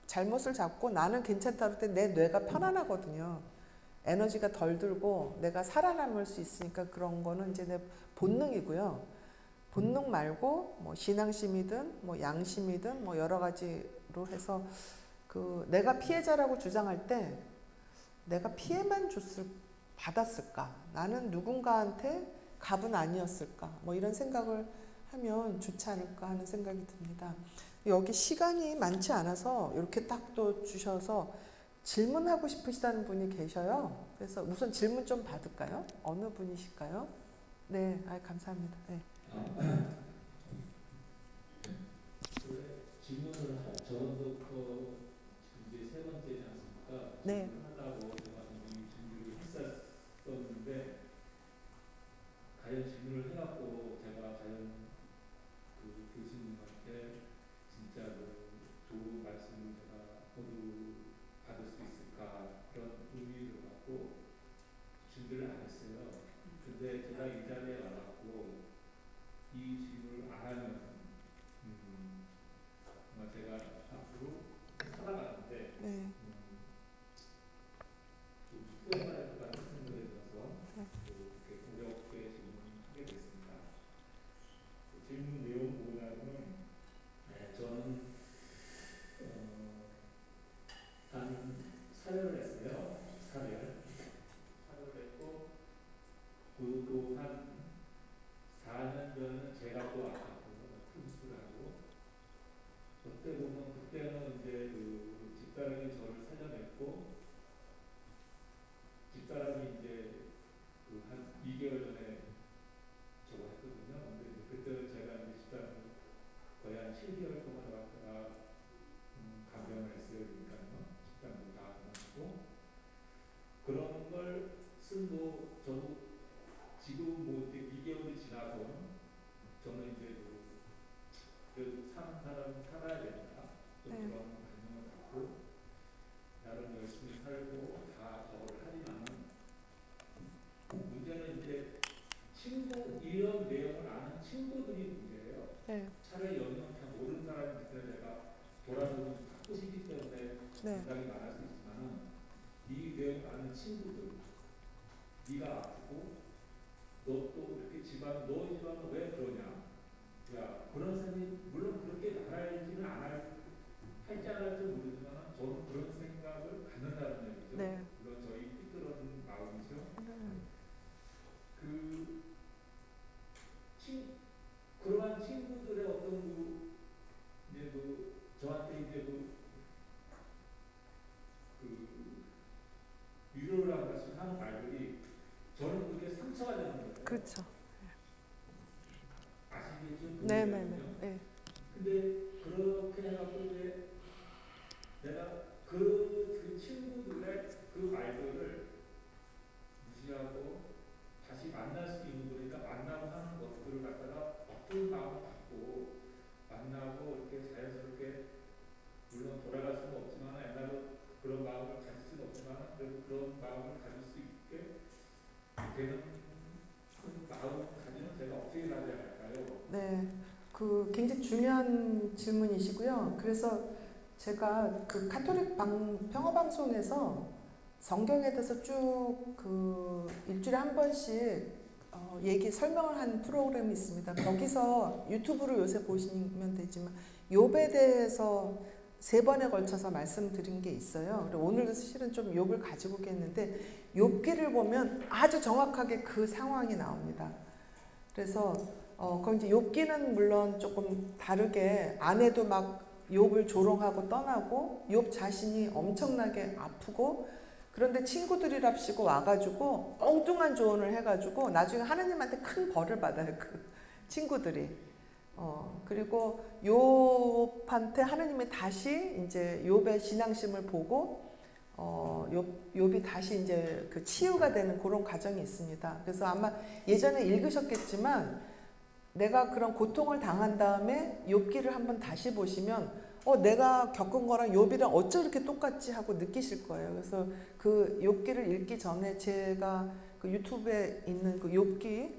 잘못을 잡고 나는 괜찮다 할 때 내 뇌가 편안하거든요. 에너지가 덜 들고 내가 살아남을 수 있으니까 그런 거는 이제 내 본능이고요. 본능 말고 뭐 신앙심이든 뭐 양심이든 뭐 여러 가지로 해서 그 내가 피해자라고 주장할 때 내가 피해만 받았을까? 나는 누군가한테 갑은 아니었을까? 뭐 이런 생각을 하면 좋지 않을까 하는 생각이 듭니다. 여기 시간이 많지 않아서 이렇게 딱 또 주셔서 질문하고 싶으시다는 분이 계셔요. 그래서 우선 질문 좀 받을까요? 어느 분이실까요? 네, 감사합니다. 네. 질문을 저번부터 이제 세 번째지 않습니까? 네. 질문을 하려고 제가 이미 준비를 했었는데 과연 질문을 해갖고 제가 과연 그 교수님한테 진짜로 좋은 말씀을 제가 모두 받을 수 있을까 그런 의미를 갖고 준비를 안 했어요. 근데 제가 이 자리에 와갖고 이 질문을 안 하면 제가 앞으로 살아가는데 좀 후회할 것 같은 생각이 들어서 이렇게 어렵게 질문하게 됐습니다. 그 질문 내용 뭐냐면 저는 한 사회를 했어요. 사회를 했고 그도 한 4년 전은 제가 또 아팠고 큰 하고 그때 보면 그때는 이제 그 집사람이 저를 살려냈고 집사람이 이제 그 한 2개월 전에 저거 했거든요. 근데 그때는 제가 이제 집사람을 거의 한 7개월 동안 왔다가 감병을 했어요. 그러니까요. 집사람도 다 하고 그런 걸 쓴도 저도 지금 뭐 2개월이 지나서 저는 이제 그래도 사는 사람은 살아야 된다. 좀 그런 관념을 갖고 나름 열심히 살고 다 저걸 하지만 문제는 이제 이런 내용을 아는 친구들이 문제예요. 네. 차라리 연령 잘 모르는 사람이 그때 내가 돌아서는 바쁘시기 때문에 생각이 많을 수 있지만 이 내용을 아는 친구들 네가 아프고 너 또 이렇게 너 집안은 왜 그러냐? 야, 그런 사람이 물론 그렇게 말할지는 할지 안 할지 모르지만 저는 그런 생각을 갖는다는 얘기죠. 네. 물론 저희 삐뚤어진 마음이죠. 그러한 친구들의 어떤 이제 저한테 이제 위로를 하는 말들이 저는 그게 상처가 되는 거예요. 그렇죠. 아시겠죠? 네네네. 근데 그렇게 해갖고 이제 내가 그 친구들의 그 말들을 무시하고 다시 만날 수 있는 거니까 만나고 하는 것들을 갖다가 어떤 마음을 갖고 만나고 이렇게 자연스럽게 물론 돌아갈 수는 되는 큰 마음 가지면 제가 어떻게 살아야 할까요? 네, 그 굉장히 중요한 질문이시고요. 그래서 제가 그 카톨릭 평화방송에서 성경에 대해서 쭉 그 일주일에 한 번씩 얘기 설명을 한 프로그램이 있습니다. 거기서 유튜브로 요새 보시면 되지만 욥에 대해서 3번에 걸쳐서 말씀드린 게 있어요. 그리고 오늘도 실은 좀 욥을 가지고 오겠는데 욥기를 보면 아주 정확하게 그 상황이 나옵니다. 그래서 거기 이제 욥기는 물론 조금 다르게 아내도 막 욥을 조롱하고 떠나고 욥 자신이 엄청나게 아프고 그런데 친구들이랍시고 와가지고 엉뚱한 조언을 해가지고 나중에 하나님한테 큰 벌을 받아요. 그 친구들이. 그리고 욥한테 하나님이 다시 이제 욥의 신앙심을 보고 욥이 다시 이제 그 치유가 되는 그런 과정이 있습니다. 그래서 아마 예전에 읽으셨겠지만 내가 그런 고통을 당한 다음에 욥기를 한번 다시 보시면 내가 겪은 거랑 욥이랑 어쩜 이렇게 똑같지 하고 느끼실 거예요. 그래서 그 욥기를 읽기 전에 제가 그 유튜브에 있는 그 욥기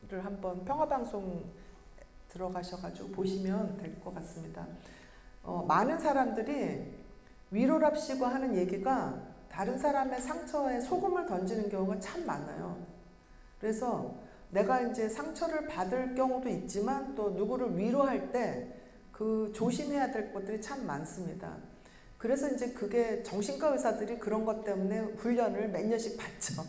그를 한번 평화방송 들어가셔가지고 보시면 될 것 같습니다. 많은 사람들이 위로랍시고 하는 얘기가 다른 사람의 상처에 소금을 던지는 경우가 참 많아요. 그래서 내가 이제 상처를 받을 경우도 있지만 또 누구를 위로할 때 그 조심해야 될 것들이 참 많습니다. 그래서 이제 그게 정신과 의사들이 그런 것 때문에 훈련을 몇 년씩 받죠.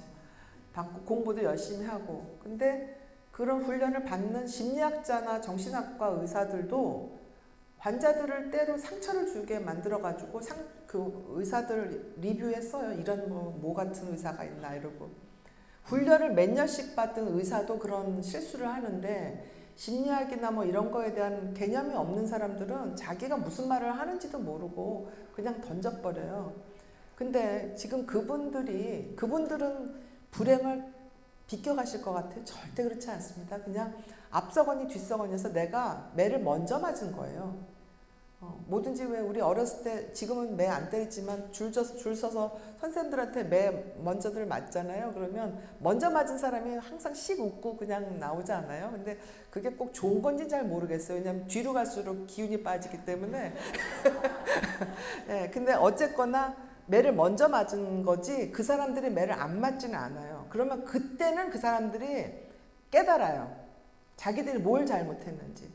받고 공부도 열심히 하고. 근데 그런 훈련을 받는 심리학자나 정신학과 의사들도 환자들을 때로 상처를 주게 만들어가지고 그 의사들 리뷰했어요. 이런 뭐 같은 의사가 있나 이러고. 훈련을 몇 년씩 받은 의사도 그런 실수를 하는데 심리학이나 뭐 이런 거에 대한 개념이 없는 사람들은 자기가 무슨 말을 하는지도 모르고 그냥 던져버려요. 근데 지금 그분들은 불행을 비껴가실 것 같아요. 절대 그렇지 않습니다. 그냥 앞서거니 뒤서거니에서 내가 매를 먼저 맞은 거예요. 뭐든지 왜 우리 어렸을 때 지금은 매 안 때리지만 줄 서서 선생님들한테 매 먼저들 맞잖아요. 그러면 먼저 맞은 사람이 항상 씩 웃고 그냥 나오지 않아요. 근데 그게 꼭 좋은 건지 잘 모르겠어요. 왜냐하면 뒤로 갈수록 기운이 빠지기 때문에. 네, 근데 어쨌거나 매를 먼저 맞은 거지 그 사람들이 매를 안 맞지는 않아요. 그러면 그때는 그 사람들이 깨달아요. 자기들이 뭘 잘못했는지.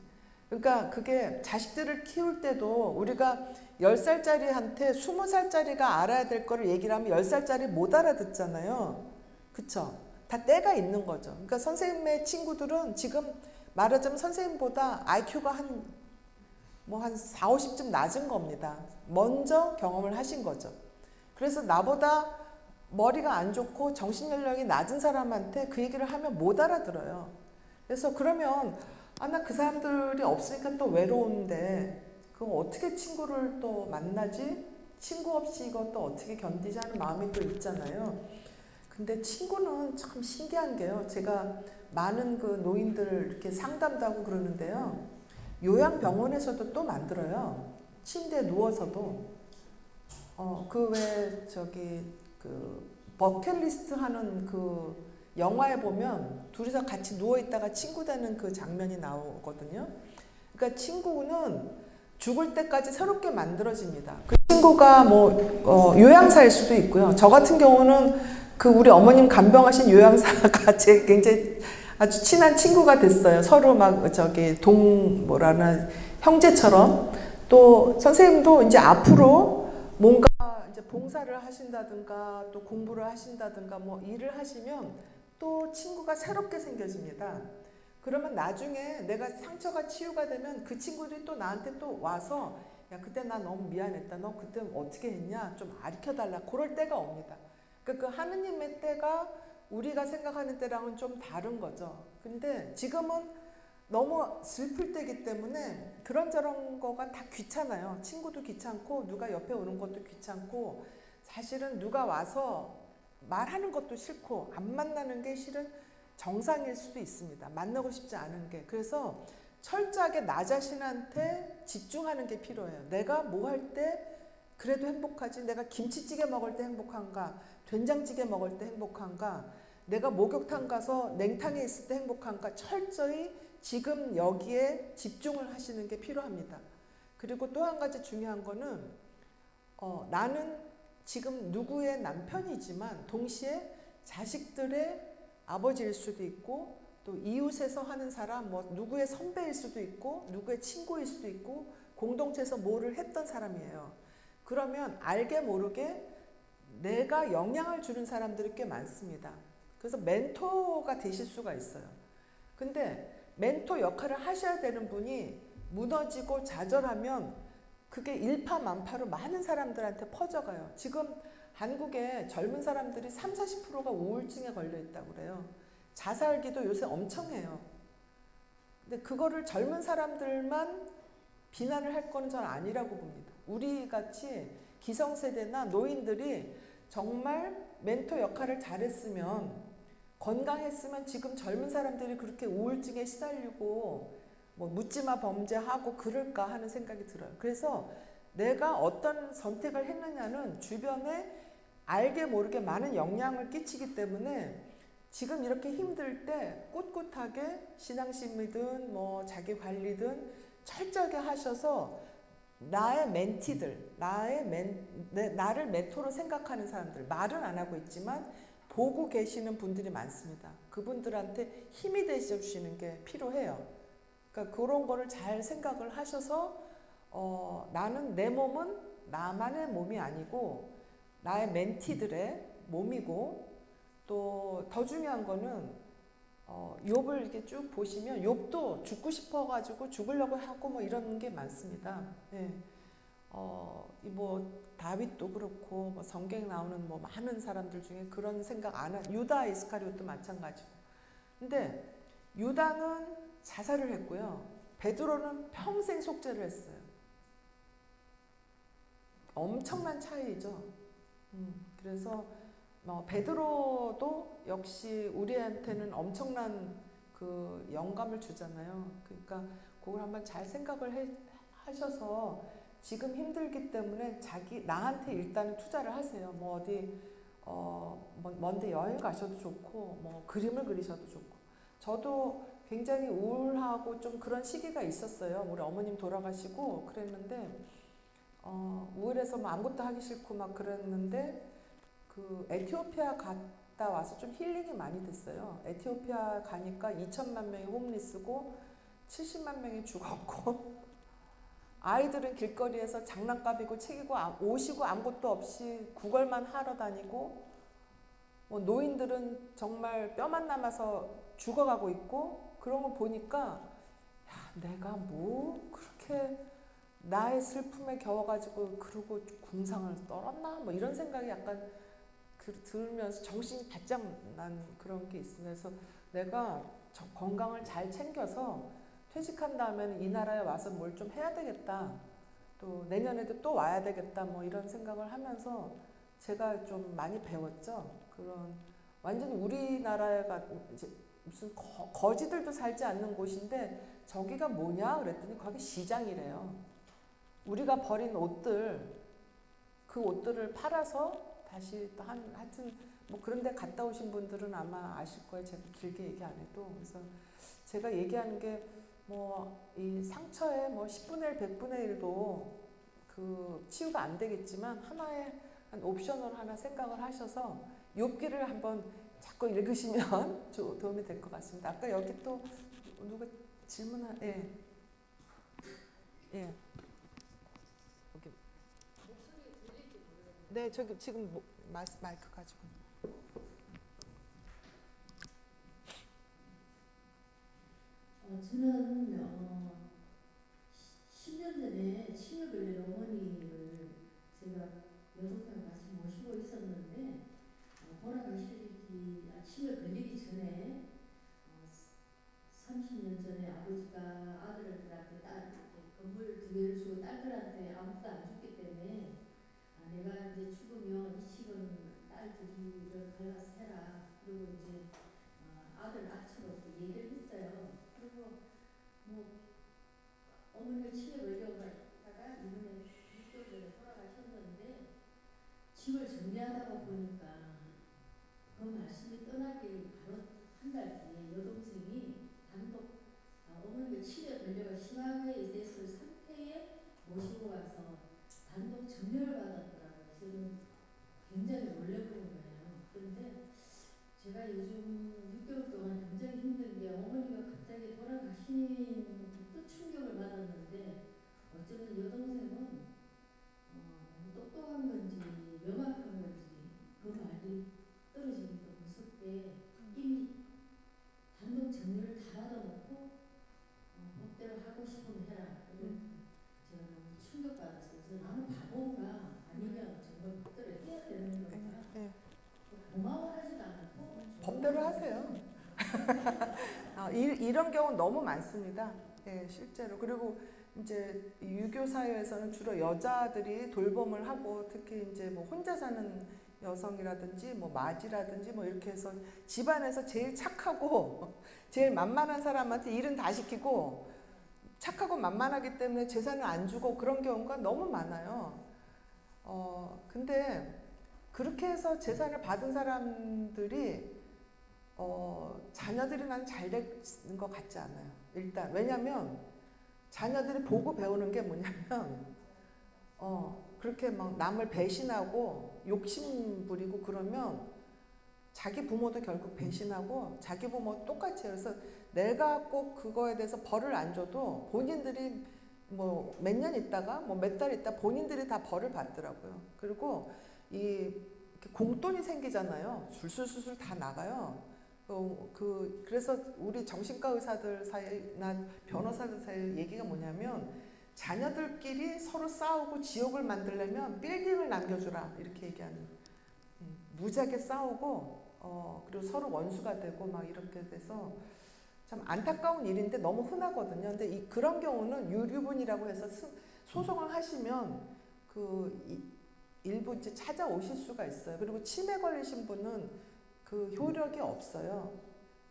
그러니까 그게 자식들을 키울 때도 우리가 10살짜리한테 20살짜리가 알아야 될 거를 얘기를 하면 10살짜리 못 알아듣잖아요. 그쵸? 다 때가 있는 거죠. 그러니까 선생님의 친구들은 지금 말하자면 선생님보다 IQ가 한 4, 50쯤 낮은 겁니다. 먼저 경험을 하신 거죠. 그래서 나보다 머리가 안 좋고 정신연령이 낮은 사람한테 그 얘기를 하면 못 알아들어요. 그래서 그러면 나 그 사람들이 없으니까 또 외로운데 그럼 어떻게 친구를 또 만나지? 친구 없이 이것도 어떻게 견디지 하는 마음이 또 있잖아요. 근데 친구는 참 신기한 게요. 제가 많은 그 노인들 이렇게 상담도 하고 그러는데요. 요양병원에서도 또 만들어요. 침대에 누워서도. 그 버킷리스트 하는 그 영화에 보면 둘이서 같이 누워있다가 친구 되는 그 장면이 나오거든요. 그러니까 친구는 죽을 때까지 새롭게 만들어집니다. 그 친구가 요양사일 수도 있고요. 저 같은 경우는 그 우리 어머님 간병하신 요양사가 제 굉장히 아주 친한 친구가 됐어요. 서로 형제처럼. 또 선생님도 이제 앞으로 뭔가 이제 봉사를 하신다든가 또 공부를 하신다든가 일을 하시면 또 친구가 새롭게 생겨집니다. 그러면 나중에 내가 상처가 치유가 되면 그 친구들이 또 나한테 또 와서 야 그때 나 너무 미안했다. 너 그때 어떻게 했냐 좀 가르쳐달라. 그럴 때가 옵니다. 그러니까 그 하느님의 때가 우리가 생각하는 때랑은 좀 다른 거죠. 근데 지금은 너무 슬플 때이기 때문에 그런저런 거가 다 귀찮아요. 친구도 귀찮고 누가 옆에 오는 것도 귀찮고 사실은 누가 와서 말하는 것도 싫고 안 만나는 게 실은 정상일 수도 있습니다. 만나고 싶지 않은 게. 그래서 철저하게 나 자신한테 집중하는 게 필요해요. 내가 뭐 할 때 그래도 행복하지? 내가 김치찌개 먹을 때 행복한가? 된장찌개 먹을 때 행복한가? 내가 목욕탕 가서 냉탕에 있을 때 행복한가 철저히 지금 여기에 집중을 하시는 게 필요합니다. 그리고 또 한 가지 중요한 거는 나는 지금 누구의 남편이지만 동시에 자식들의 아버지일 수도 있고 또 이웃에서 하는 사람, 뭐 누구의 선배일 수도 있고 누구의 친구일 수도 있고 공동체에서 뭐를 했던 사람이에요. 그러면 알게 모르게 내가 영향을 주는 사람들이 꽤 많습니다. 그래서 멘토가 되실 수가 있어요. 근데 멘토 역할을 하셔야 되는 분이 무너지고 좌절하면 그게 일파만파로 많은 사람들한테 퍼져가요. 지금 한국에 젊은 사람들이 30-40%가 우울증에 걸려 있다고 그래요. 자살기도 요새 엄청 해요. 근데 그거를 젊은 사람들만 비난을 할 거는 저는 아니라고 봅니다. 우리 같이 기성세대나 노인들이 정말 멘토 역할을 잘했으면 건강했으면 지금 젊은 사람들이 그렇게 우울증에 시달리고 뭐 묻지마 범죄하고 그럴까 하는 생각이 들어요. 그래서 내가 어떤 선택을 했느냐는 주변에 알게 모르게 많은 영향을 끼치기 때문에 지금 이렇게 힘들 때 꿋꿋하게 신앙심이든 뭐 자기 관리든 철저하게 하셔서 나의 멘티들, 나를 멘토로 생각하는 사람들, 말은 안 하고 있지만 보고 계시는 분들이 많습니다. 그분들한테 힘이 되셔주시는 게 필요해요. 그러니까 그런 거를 잘 생각을 하셔서 나는 내 몸은 나만의 몸이 아니고 나의 멘티들의 몸이고 또 더 중요한 거는 욥을 이렇게 쭉 보시면 욥도 죽고 싶어가지고 죽으려고 하고 뭐 이런 게 많습니다. 예. 뭐 다윗도 그렇고 뭐 성경에 나오는 뭐 많은 사람들 중에 그런 생각 안 한 유다 이스카리ot도 마찬가지고. 근데 유다는 자살을 했고요. 베드로는 평생 속죄를 했어요. 엄청난 차이죠. 그래서 베드로도 역시 우리한테는 엄청난 그 영감을 주잖아요. 그러니까 그걸 한번 잘 생각을 하셔서 지금 힘들기 때문에 나한테 일단은 투자를 하세요. 뭐 어디 먼데 여행 가셔도 좋고 뭐 그림을 그리셔도 좋고. 저도 굉장히 우울하고 좀 그런 시기가 있었어요. 우리 어머님 돌아가시고 그랬는데 우울해서 뭐 아무것도 하기 싫고 막 그랬는데 그 에티오피아 갔다 와서 좀 힐링이 많이 됐어요. 에티오피아 가니까 2천만 명이 홈리스고 70만 명이 죽었고 아이들은 길거리에서 장난감이고 책이고 옷이고 아무것도 없이 구걸만 하러 다니고 뭐 노인들은 정말 뼈만 남아서 죽어가고 있고 그런 거 보니까 야, 내가 뭐 그렇게 나의 슬픔에 겨워가지고 그러고 궁상을 떨었나 뭐 이런 생각이 약간 들으면서 정신이 바짝 난 그런 게 있습니다. 그래서 내가 건강을 잘 챙겨서 퇴직한 다음에는 이 나라에 와서 뭘 좀 해야 되겠다. 또 내년에도 또 와야 되겠다. 뭐 이런 생각을 하면서 제가 좀 많이 배웠죠. 그런 완전히 우리나라가 이제 무슨 거지들도 살지 않는 곳인데 저기가 뭐냐 그랬더니 거기 시장이래요. 우리가 버린 옷들 그 옷들을 팔아서 다시 또 하여튼 뭐 그런 데 갔다 오신 분들은 아마 아실 거예요. 제가 길게 얘기 안 해도. 그래서 제가 얘기하는 게 뭐 이 상처에 뭐 10분의 1, 100분의 1도 그 치유가 안 되겠지만 하나의 한 옵션을 하나 생각을 하셔서 욥기를 한번 자꾸 읽으시면 도움이 될 것 같습니다. 아까 여기 또 누가 질문한 예. 예. 여기 네, 저기 지금 마이크 가지고. 저는 10년 전에 치매 걸린 어머니를 제가 여동생을 같이 모시고 있었는데 돌아가시기 치매 걸리기 전에 30년 전에 아버지가 아들들한테 건물 2개를 주고 딸들한테 아무것도 안 줬기 때문에 내가 이제 죽으면 이 집은 딸들이 걸어서 해라. 그리고 이제 아들 낳치고 얘기를 했어요. 그리고 뭐 어머니가 치매 걸려다가 이번에 6개월 전에 돌아가셨는데 집을 정리하다가 보니까 그 말씀이 떠나기 바로 한 달 뒤에 여동생이 단독 어머니가 치료 변료가 심하게 됐을 상태에 모시고 가서 단독 정렬을 받았더라고요. 저는 굉장히 놀래보는 거예요. 그런데 제가 요즘 6개월 동안 굉장히 힘든 게 어머니가 갑자기 돌아가시는 또 충격을 받았는데 어쩌면 여동생은 너무 똑똑한 건지 명확한 건지 그 말이 떨어지니까 무섭게 이미 단독 정리를 다 받아놓고 법대로 하고 싶으면 해라. 제가 너무 충격받았어요. 그래서 나는 바본가 아니면 정말 법대로 해야 되는 건가. 네. 고마워하지도 않고 법대로 하세요. 이런 경우 너무 많습니다. 예, 실제로. 그리고 이제 유교 사회에서는 주로 여자들이 돌봄을 하고 특히 이제 뭐 혼자 사는 여성이라든지 뭐 마지라든지 뭐 이렇게 해서 집안에서 제일 착하고 제일 만만한 사람한테 일은 다 시키고 착하고 만만하기 때문에 재산을 안 주고 그런 경우가 너무 많아요. 근데 그렇게 해서 재산을 받은 사람들이 자녀들이 난 잘 되는 것 같지 않아요. 일단 왜냐면 자녀들이 보고 배우는 게 뭐냐면 그렇게 막 남을 배신하고 욕심 부리고 그러면 자기 부모도 결국 배신하고 자기 부모 똑같이 해요. 그래서 내가 꼭 그거에 대해서 벌을 안 줘도 본인들이 뭐 몇 년 있다가 뭐 몇 달 있다 본인들이 다 벌을 받더라고요. 그리고 이렇게 공돈이 생기잖아요. 술술술술 다 나가요. 그래서 우리 정신과 의사들 사이나 변호사들 사이 얘기가 뭐냐면 자녀들끼리 서로 싸우고 지옥을 만들려면 빌딩을 남겨주라 이렇게 얘기하는. 무지하게 싸우고 그리고 서로 원수가 되고 막 이렇게 돼서 참 안타까운 일인데 너무 흔하거든요. 근데 그런 경우는 유류분이라고 해서 소송을 하시면 일부 이제 찾아오실 수가 있어요. 그리고 치매 걸리신 분은 그 효력이 없어요.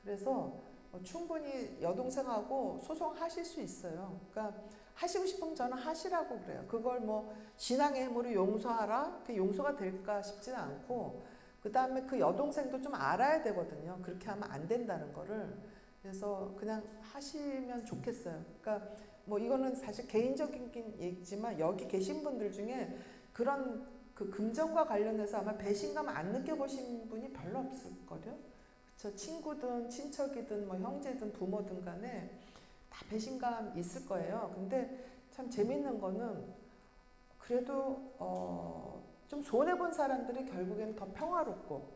그래서 충분히 여동생하고 소송하실 수 있어요. 그러니까 하시고 싶으면 저는 하시라고 그래요. 그걸 뭐 신앙의 힘으로 용서하라? 그게 용서가 될까 싶지는 않고 그 다음에 그 여동생도 좀 알아야 되거든요. 그렇게 하면 안 된다는 거를. 그래서 그냥 하시면 좋겠어요. 그러니까 뭐 이거는 사실 개인적인 얘기지만 여기 계신 분들 중에 그런 그 금전과 관련해서 아마 배신감 안 느껴보신 분이 별로 없을걸요? 그쵸? 친구든 친척이든 뭐 형제든 부모든 간에 다 배신감 있을 거예요. 근데 참 재밌는 거는 그래도 좀 손해본 사람들이 결국엔 더 평화롭고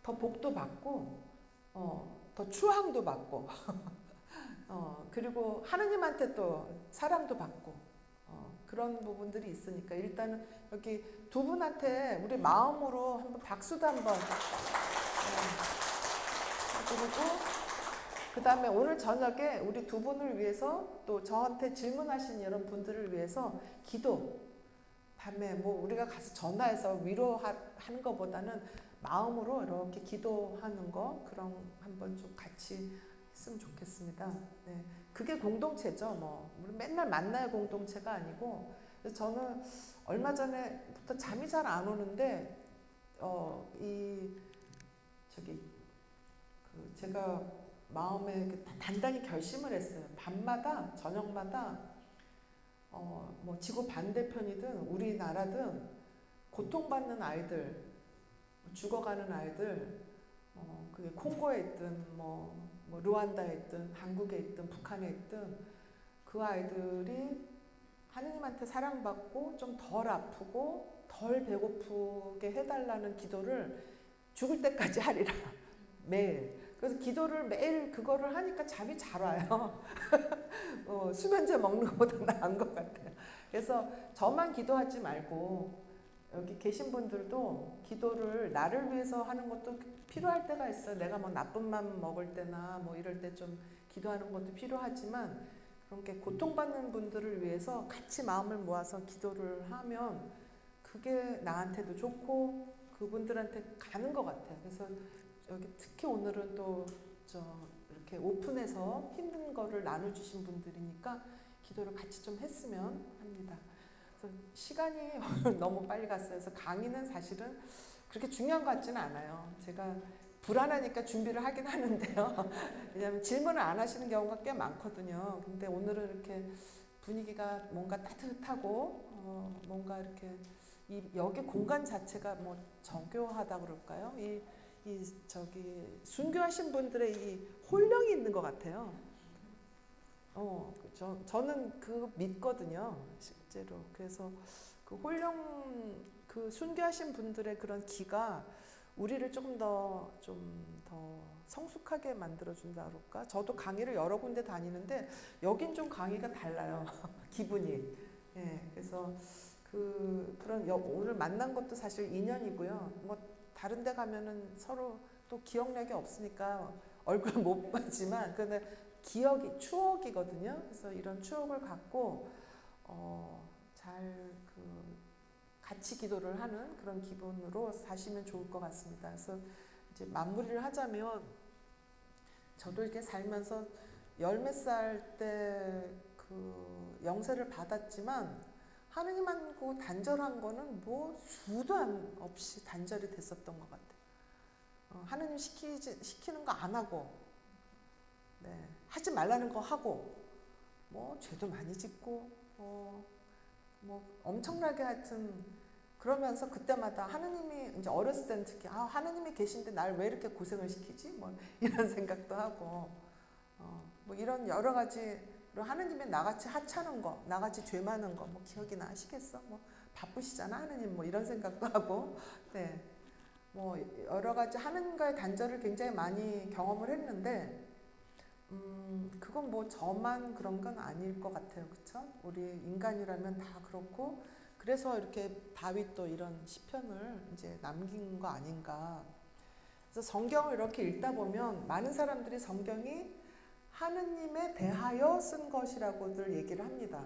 더 복도 받고 더 추앙도 받고 그리고 하느님한테 또 사랑도 받고 그런 부분들이 있으니까 일단은 여기 두 분한테 우리 마음으로 한번 박수도 한번 그리고 그 다음에 오늘 저녁에 우리 두 분을 위해서 또 저한테 질문하신 여러분 분들을 위해서 기도 밤에 뭐 우리가 가서 전화해서 위로하는 것보다는 마음으로 이렇게 기도하는 거 그런 한번 좀 같이 했으면 좋겠습니다. 네, 그게 공동체죠. 뭐 우리 맨날 만나야 공동체가 아니고 그래서 저는 얼마 전에부터 잠이 잘 안 오는데 제가 마음에 단단히 결심을 했어요. 밤마다 저녁마다 뭐 지구 반대편이든 우리나라든 고통받는 아이들, 죽어가는 아이들, 그게 콩고에 있든 뭐 루안다에 있든 한국에 있든 북한에 있든 그 아이들이 하느님한테 사랑받고 좀 덜 아프고 덜 배고프게 해달라는 기도를 죽을 때까지 하리라. 매일. 그래서 기도를 매일 그거를 하니까 잠이 잘 와요. 수면제 먹는 것보다 나은 것 같아요. 그래서 저만 기도하지 말고 여기 계신 분들도 기도를 나를 위해서 하는 것도 필요할 때가 있어요. 내가 뭐 나쁜 맘 먹을 때나 뭐 이럴 때 좀 기도하는 것도 필요하지만 그렇게 고통받는 분들을 위해서 같이 마음을 모아서 기도를 하면 그게 나한테도 좋고 그분들한테 가는 것 같아요. 그래서 여기 특히 오늘은 또 이렇게 오픈해서 힘든 거를 나눠주신 분들이니까 기도를 같이 좀 했으면 합니다. 그래서 시간이 너무 빨리 갔어요. 그래서 강의는 사실은 그렇게 중요한 것 같지는 않아요. 제가 불안하니까 준비를 하긴 하는데요. 왜냐하면 질문을 안 하시는 경우가 꽤 많거든요. 근데 오늘은 이렇게 분위기가 뭔가 따뜻하고 뭔가 이렇게 여기 공간 자체가 뭐 정교하다 그럴까요? 저기 순교하신 분들의 이 홀령이 있는 것 같아요. 저는 그 믿거든요, 실제로. 그래서 그 홀령, 그 순교하신 분들의 그런 기가 우리를 조금 더 성숙하게 만들어준다 그럴까? 저도 강의를 여러 군데 다니는데 여긴 좀 강의가 달라요. 기분이. 예, 그래서 오늘 만난 것도 사실 인연이고요. 뭐 다른 데 가면은 서로 또 기억력이 없으니까 얼굴 못 봤지만 근데 추억이거든요. 그래서 이런 추억을 갖고 같이 기도를 하는 그런 기분으로 사시면 좋을 것 같습니다. 그래서 이제 마무리를 하자면 저도 이렇게 살면서 열 몇 살 때 그 영세를 받았지만 하느님하고 단절한 거는 뭐 수도 없이 단절이 됐었던 것 같아요. 하느님 시키는 거 안 하고, 네, 하지 말라는 거 하고, 뭐 죄도 많이 짓고, 뭐 엄청나게 하여튼 그러면서 그때마다 하느님이 이제 어렸을 때는 특히 하느님이 계신데 날 왜 이렇게 고생을 시키지? 뭐 이런 생각도 하고 뭐 이런 여러 가지 하느님의 나같이 하찮은 거, 나같이 죄 많은 거 뭐 기억이 나시겠어? 뭐 바쁘시잖아 하느님 뭐 이런 생각도 하고 네. 뭐 여러 가지 하느님과의 단절을 굉장히 많이 경험을 했는데 그건 뭐 저만 그런 건 아닐 것 같아요. 그쵸? 우리 인간이라면 다 그렇고 그래서 이렇게 다윗도 이런 시편을 이제 남긴 거 아닌가. 그래서 성경을 이렇게 읽다 보면 많은 사람들이 성경이 하느님에 대하여 쓴 것이라고들 얘기를 합니다.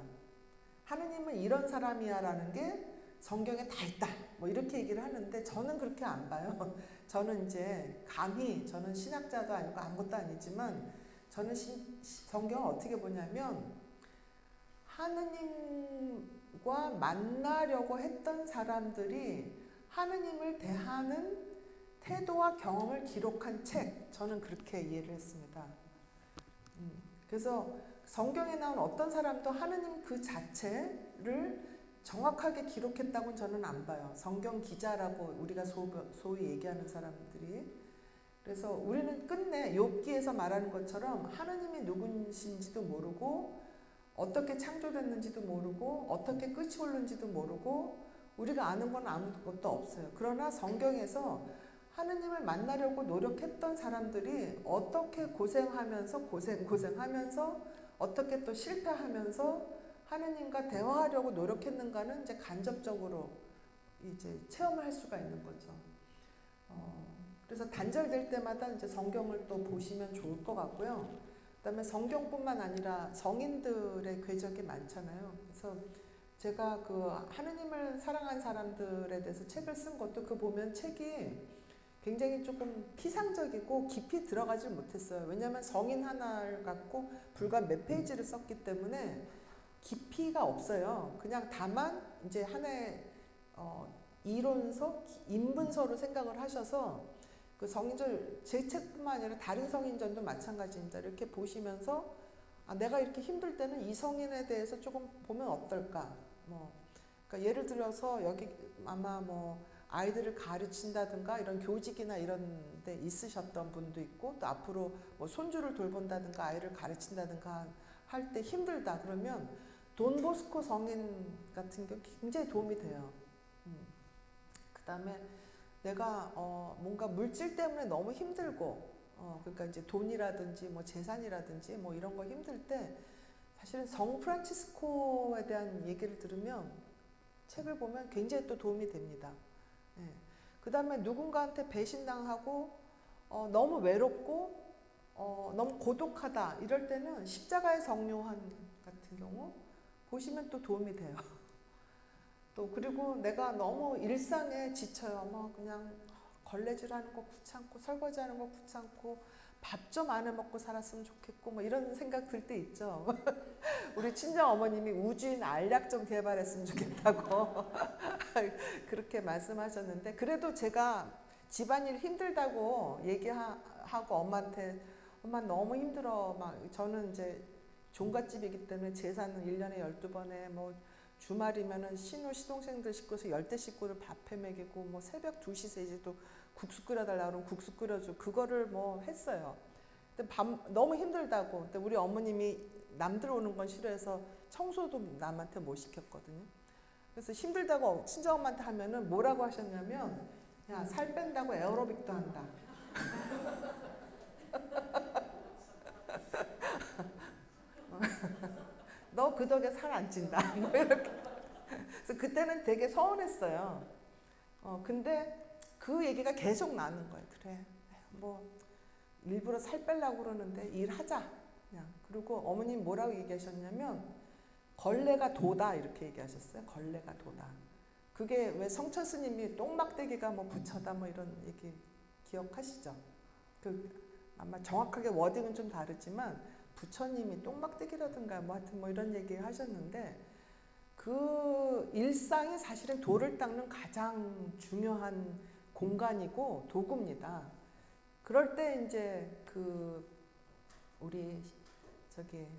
하느님은 이런 사람이야 라는 게 성경에 다 있다. 뭐 이렇게 얘기를 하는데 저는 그렇게 안 봐요. 저는 이제 저는 신학자도 아니고 아무것도 아니지만 저는 성경을 어떻게 보냐면 하느님과 만나려고 했던 사람들이 하느님을 대하는 태도와 경험을 기록한 책, 저는 그렇게 이해를 했습니다. 그래서 성경에 나온 어떤 사람도 하느님 그 자체를 정확하게 기록했다고는 저는 안 봐요. 성경 기자라고 우리가 소위 얘기하는 사람들이. 그래서 우리는 끝내 욥기에서 말하는 것처럼 하느님이 누구신지도 모르고 어떻게 창조됐는지도 모르고 어떻게 끝이 오는지도 모르고 우리가 아는 건 아무것도 없어요. 그러나 성경에서 하느님을 만나려고 노력했던 사람들이 어떻게 고생하면서 어떻게 또 실패하면서 하느님과 대화하려고 노력했는가는 이제 간접적으로 이제 체험을 할 수가 있는 거죠. 그래서 단절될 때마다 이제 성경을 또 보시면 좋을 것 같고요. 그다음에 성경뿐만 아니라 성인들의 궤적이 많잖아요. 그래서 제가 그 하느님을 사랑한 사람들에 대해서 책을 쓴 것도 그 보면 책이 굉장히 조금 피상적이고 깊이 들어가지 못했어요. 왜냐하면 성인 하나를 갖고 불과 몇 페이지를 썼기 때문에 깊이가 없어요. 그냥 다만 이제 하나의 이론서, 인문서로 생각을 하셔서 그 성인전 제 책뿐만 아니라 다른 성인전도 마찬가지입니다. 이렇게 보시면서 내가 이렇게 힘들 때는 이 성인에 대해서 조금 보면 어떨까? 그러니까 예를 들어서 여기 아마 뭐 아이들을 가르친다든가 이런 교직이나 이런 데 있으셨던 분도 있고 또 앞으로 뭐 손주를 돌본다든가 아이를 가르친다든가 할 때 힘들다 그러면 돈보스코 성인 같은 경우 굉장히 도움이 돼요. 그 다음에 내가 뭔가 물질 때문에 너무 힘들고 그러니까 이제 돈이라든지 뭐 재산이라든지 뭐 이런 거 힘들 때 사실은 성 프란치스코에 대한 얘기를 들으면 책을 보면 굉장히 또 도움이 됩니다. 네. 그 다음에 누군가한테 배신당하고 너무 외롭고 너무 고독하다 이럴 때는 십자가의 성요한 같은 경우 보시면 또 도움이 돼요. 또 그리고 내가 너무 일상에 지쳐요. 뭐 그냥 걸레질하는 거 귀찮고 설거지하는 거 귀찮고 밥 좀 안 해먹고 살았으면 좋겠고 뭐 이런 생각 들 때 있죠. 우리 친정 어머님이 우주인 알약 좀 개발했으면 좋겠다고 그렇게 말씀하셨는데 그래도 제가 집안일 힘들다고 얘기하고 엄마한테 엄마 너무 힘들어 막 저는 이제 종갓집이기 때문에 제사는 1년에 12번에 뭐 주말이면은 시동생들 식구에서 10대 식구를 밥해 먹이고 뭐 새벽 2시 3시도 국수 끓여달라고 그러면 국수 끓여주고 그거를 뭐 했어요. 근데 너무 힘들다고. 근데 우리 어머님이 남들 오는 건 싫어해서 청소도 남한테 못 시켰거든요. 그래서 힘들다고 친정엄마한테 하면은 뭐라고 하셨냐면 야, 살 뺀다고 에어로빅도 한다. 너 그 덕에 살 안 찐다. 뭐 이렇게. 그래서 그때는 되게 서운했어요. 근데 그 얘기가 계속 나는 거예요. 그래, 뭐 일부러 살 빼려고 그러는데 일하자. 그냥. 그리고 어머님 뭐라고 얘기하셨냐면 걸레가 도다 이렇게 얘기하셨어요. 걸레가 도다. 그게 왜 성철 스님이 똥막대기가 뭐 부처다 뭐 이런 얘기 기억하시죠? 아마 정확하게 워딩은 좀 다르지만 부처님이 똥막대기라든가 뭐 하여튼 뭐 이런 얘기 하셨는데 그 일상이 사실은 돌을 닦는 가장 중요한 공간이고 도구입니다. 그럴 때 이제 우리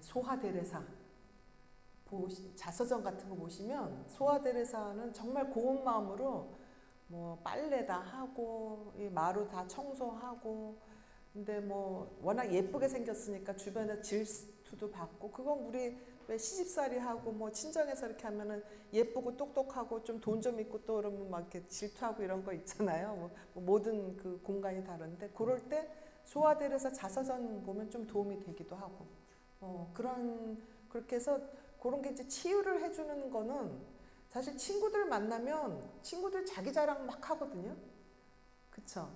소하대레사 자서전 같은 거 보시면 소하대레사는 정말 고운 마음으로 뭐 빨래다 하고 마루 다 청소하고 근데 뭐 워낙 예쁘게 생겼으니까 주변에 질투도 받고 그건 우리 왜 시집살이 하고 뭐 친정에서 이렇게 하면은 예쁘고 똑똑하고 좀 돈 좀 있고 또 그러면 막 이렇게 질투하고 이런 거 있잖아요. 뭐 모든 그 공간이 다른데 그럴 때 소아들에서 자서전 보면 좀 도움이 되기도 하고 그렇게 해서 그런 게 이제 치유를 해주는 거는 사실 친구들 만나면 친구들 자기 자랑 막 하거든요. 그쵸?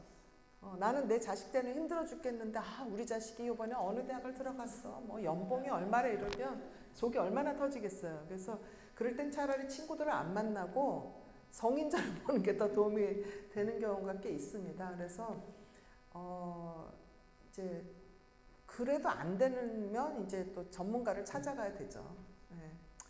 나는 내 자식 때는 힘들어 죽겠는데 우리 자식이 이번에 어느 대학을 들어갔어 뭐 연봉이 얼마래 이러면 속이 얼마나 터지겠어요. 그래서 그럴 땐 차라리 친구들을 안 만나고 성인자를 보는 게 더 도움이 되는 경우가 꽤 있습니다. 그래서 이제 그래도 안 되면 이제 또 전문가를 찾아가야 되죠. 네,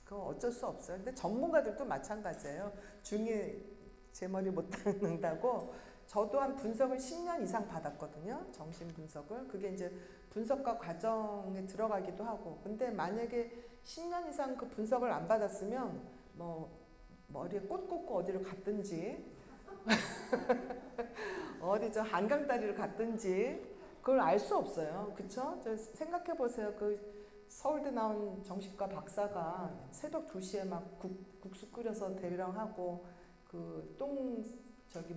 그건 어쩔 수 없어요. 근데 전문가들도 마찬가지예요. 중에 제 머리 못 닦는다고 저도 한 분석을 10년 이상 받았거든요. 정신 분석을. 그게 이제 분석과 과정에 들어가기도 하고. 근데 만약에 10년 이상 그 분석을 안 받았으면 뭐 머리에 꽃 꽂고 어디를 갔든지 어디 저 한강다리를 갔든지 그걸 알 수 없어요. 그쵸? 생각해 보세요. 그 서울대 나온 정신과 박사가 새벽 2시에 막 국수 끓여서 대령하고 그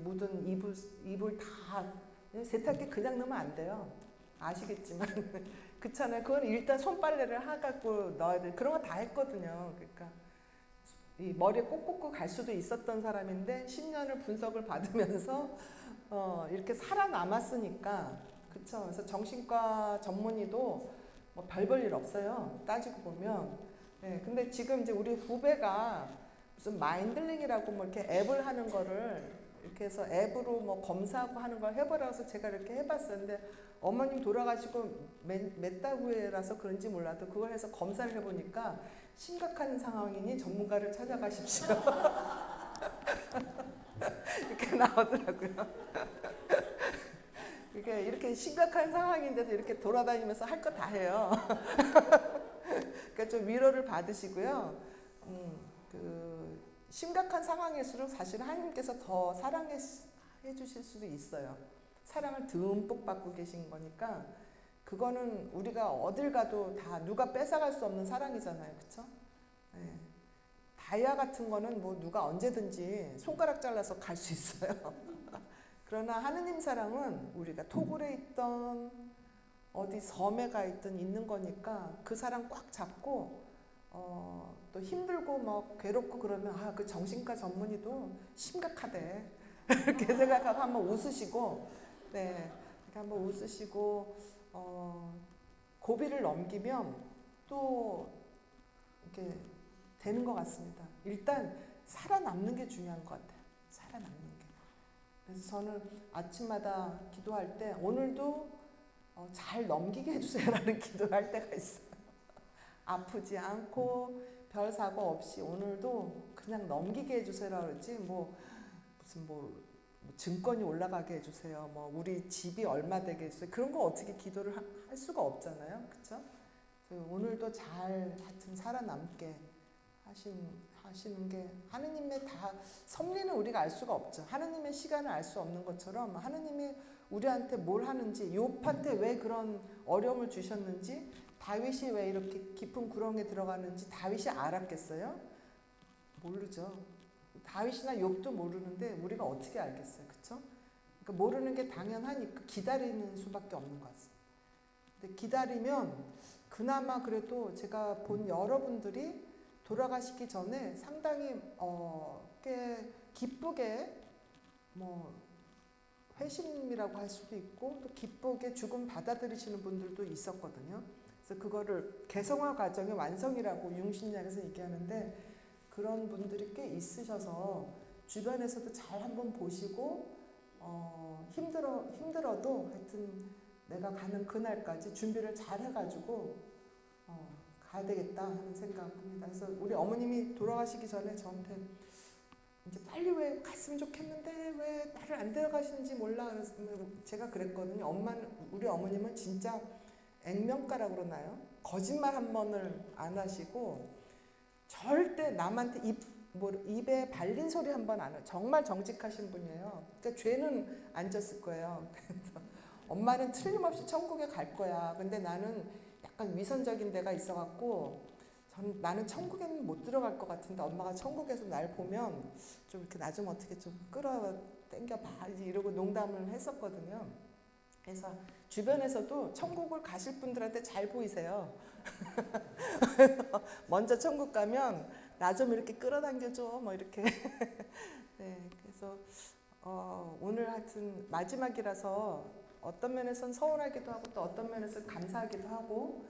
묻은 이불 다 세탁기 그냥 넣으면 안 돼요. 아시겠지만 그렇잖아요. 그건 일단 손빨래를 해갖고 넣어야 돼. 그런 거 다 했거든요. 그러니까 이 머리에 꼭 꽂고 갈 수도 있었던 사람인데 10년을 분석을 받으면서 이렇게 살아남았으니까 그쵸. 그래서 정신과 전문의도 뭐 별 볼 일 없어요. 따지고 보면. 네, 근데 지금 이제 우리 후배가 무슨 마인들링이라고 뭐 이렇게 앱을 하는 거를 이렇게 해서 앱으로 뭐 검사하고 하는 걸 해보라고 해서 제가 이렇게 해봤어요. 근데 어머님 돌아가시고 몇 달 후에라서 그런지 몰라도 그걸 해서 검사를 해보니까 심각한 상황이니 전문가를 찾아가십시오. 이렇게 나오더라고요. 이렇게 심각한 상황인데도 이렇게 돌아다니면서 할 거 다 해요. 그러니까 좀 위로를 받으시고요. 심각한 상황일수록 사실 하나님께서 더 사랑해 주실 수도 있어요. 사랑을 듬뿍 받고 계신 거니까 그거는 우리가 어딜 가도 다 누가 뺏어갈 수 없는 사랑이잖아요. 그쵸? 네. 다이아 같은 거는 뭐 누가 언제든지 손가락 잘라서 갈 수 있어요. 그러나 하느님 사랑은 우리가 토굴에 있던 어디 섬에 가 있든 있는 거니까 그 사랑 꽉 잡고 또 힘들고 뭐 괴롭고 그러면 그 정신과 전문의도 심각하대 이렇게 생각하고 한번 웃으시고 네 이렇게 한번 웃으시고 고비를 넘기면 또 이렇게 되는 것 같습니다. 일단 살아남는 게 중요한 것 같아요. 살아남는 게. 그래서 저는 아침마다 기도할 때 오늘도 잘 넘기게 해주세요라는 기도를 할 때가 있어요. 아프지 않고 별 사고 없이 오늘도 그냥 넘기게 해주세요라 그러지 무슨 증권이 올라가게 해주세요. 우리 집이 얼마 되게 해주세요. 그런 거 어떻게 기도를 할 수가 없잖아요. 그렇죠? 오늘도 잘 하여튼 살아남게 하시는 게 하느님의 다 섭리는 우리가 알 수가 없죠. 하느님의 시간을 알 수 없는 것처럼 하느님이 우리한테 뭘 하는지 욥한테 왜 그런 어려움을 주셨는지 다윗이 왜 이렇게 깊은 구렁에 들어가는지 다윗이 알았겠어요? 모르죠. 다윗이나 욥도 모르는데 우리가 어떻게 알겠어요. 그렇죠? 그러니까 모르는 게 당연하니까 기다리는 수밖에 없는 것 같습니다. 근데 기다리면 그나마 그래도 제가 본 여러분들이 돌아가시기 전에 상당히 꽤 기쁘게 회심이라고 할 수도 있고 또 기쁘게 죽음 받아들이시는 분들도 있었거든요. 그래서 그거를 개성화 과정의 완성이라고 융신약에서 얘기하는데 그런 분들이 꽤 있으셔서 주변에서도 잘 한번 보시고 힘들어도 하여튼 내가 가는 그날까지 준비를 잘 해가지고 가야 되겠다 하는 생각합니다. 그래서 우리 어머님이 돌아가시기 전에 저한테 이제 빨리 왜 갔으면 좋겠는데 왜 나를 안 데려가시는지 몰라. 그래서 제가 그랬거든요. 우리 어머님은 진짜 액면가라고 그러나요? 거짓말 한 번을 안 하시고 절대 남한테 입에 발린 소리 한 번 안 해요. 정말 정직하신 분이에요. 그러니까 죄는 안 졌을 거예요. 그래서 엄마는 틀림없이 천국에 갈 거야. 근데 나는 약간 위선적인 데가 있어갖고 나는 천국에는 못 들어갈 것 같은데 엄마가 천국에서 날 보면 좀 이렇게 나 좀 어떻게 좀 당겨봐 이러고 농담을 했었거든요. 그래서 주변에서도 천국을 가실 분들한테 잘 보이세요. 먼저 천국 가면 나 좀 이렇게 끌어당겨줘 이렇게. 네, 그래서 오늘 하여튼 마지막이라서 어떤 면에서는 서운하기도 하고 또 어떤 면에서는 감사하기도 하고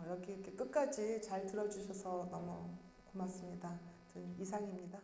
여기 이렇게 끝까지 잘 들어주셔서 너무 고맙습니다. 이상입니다.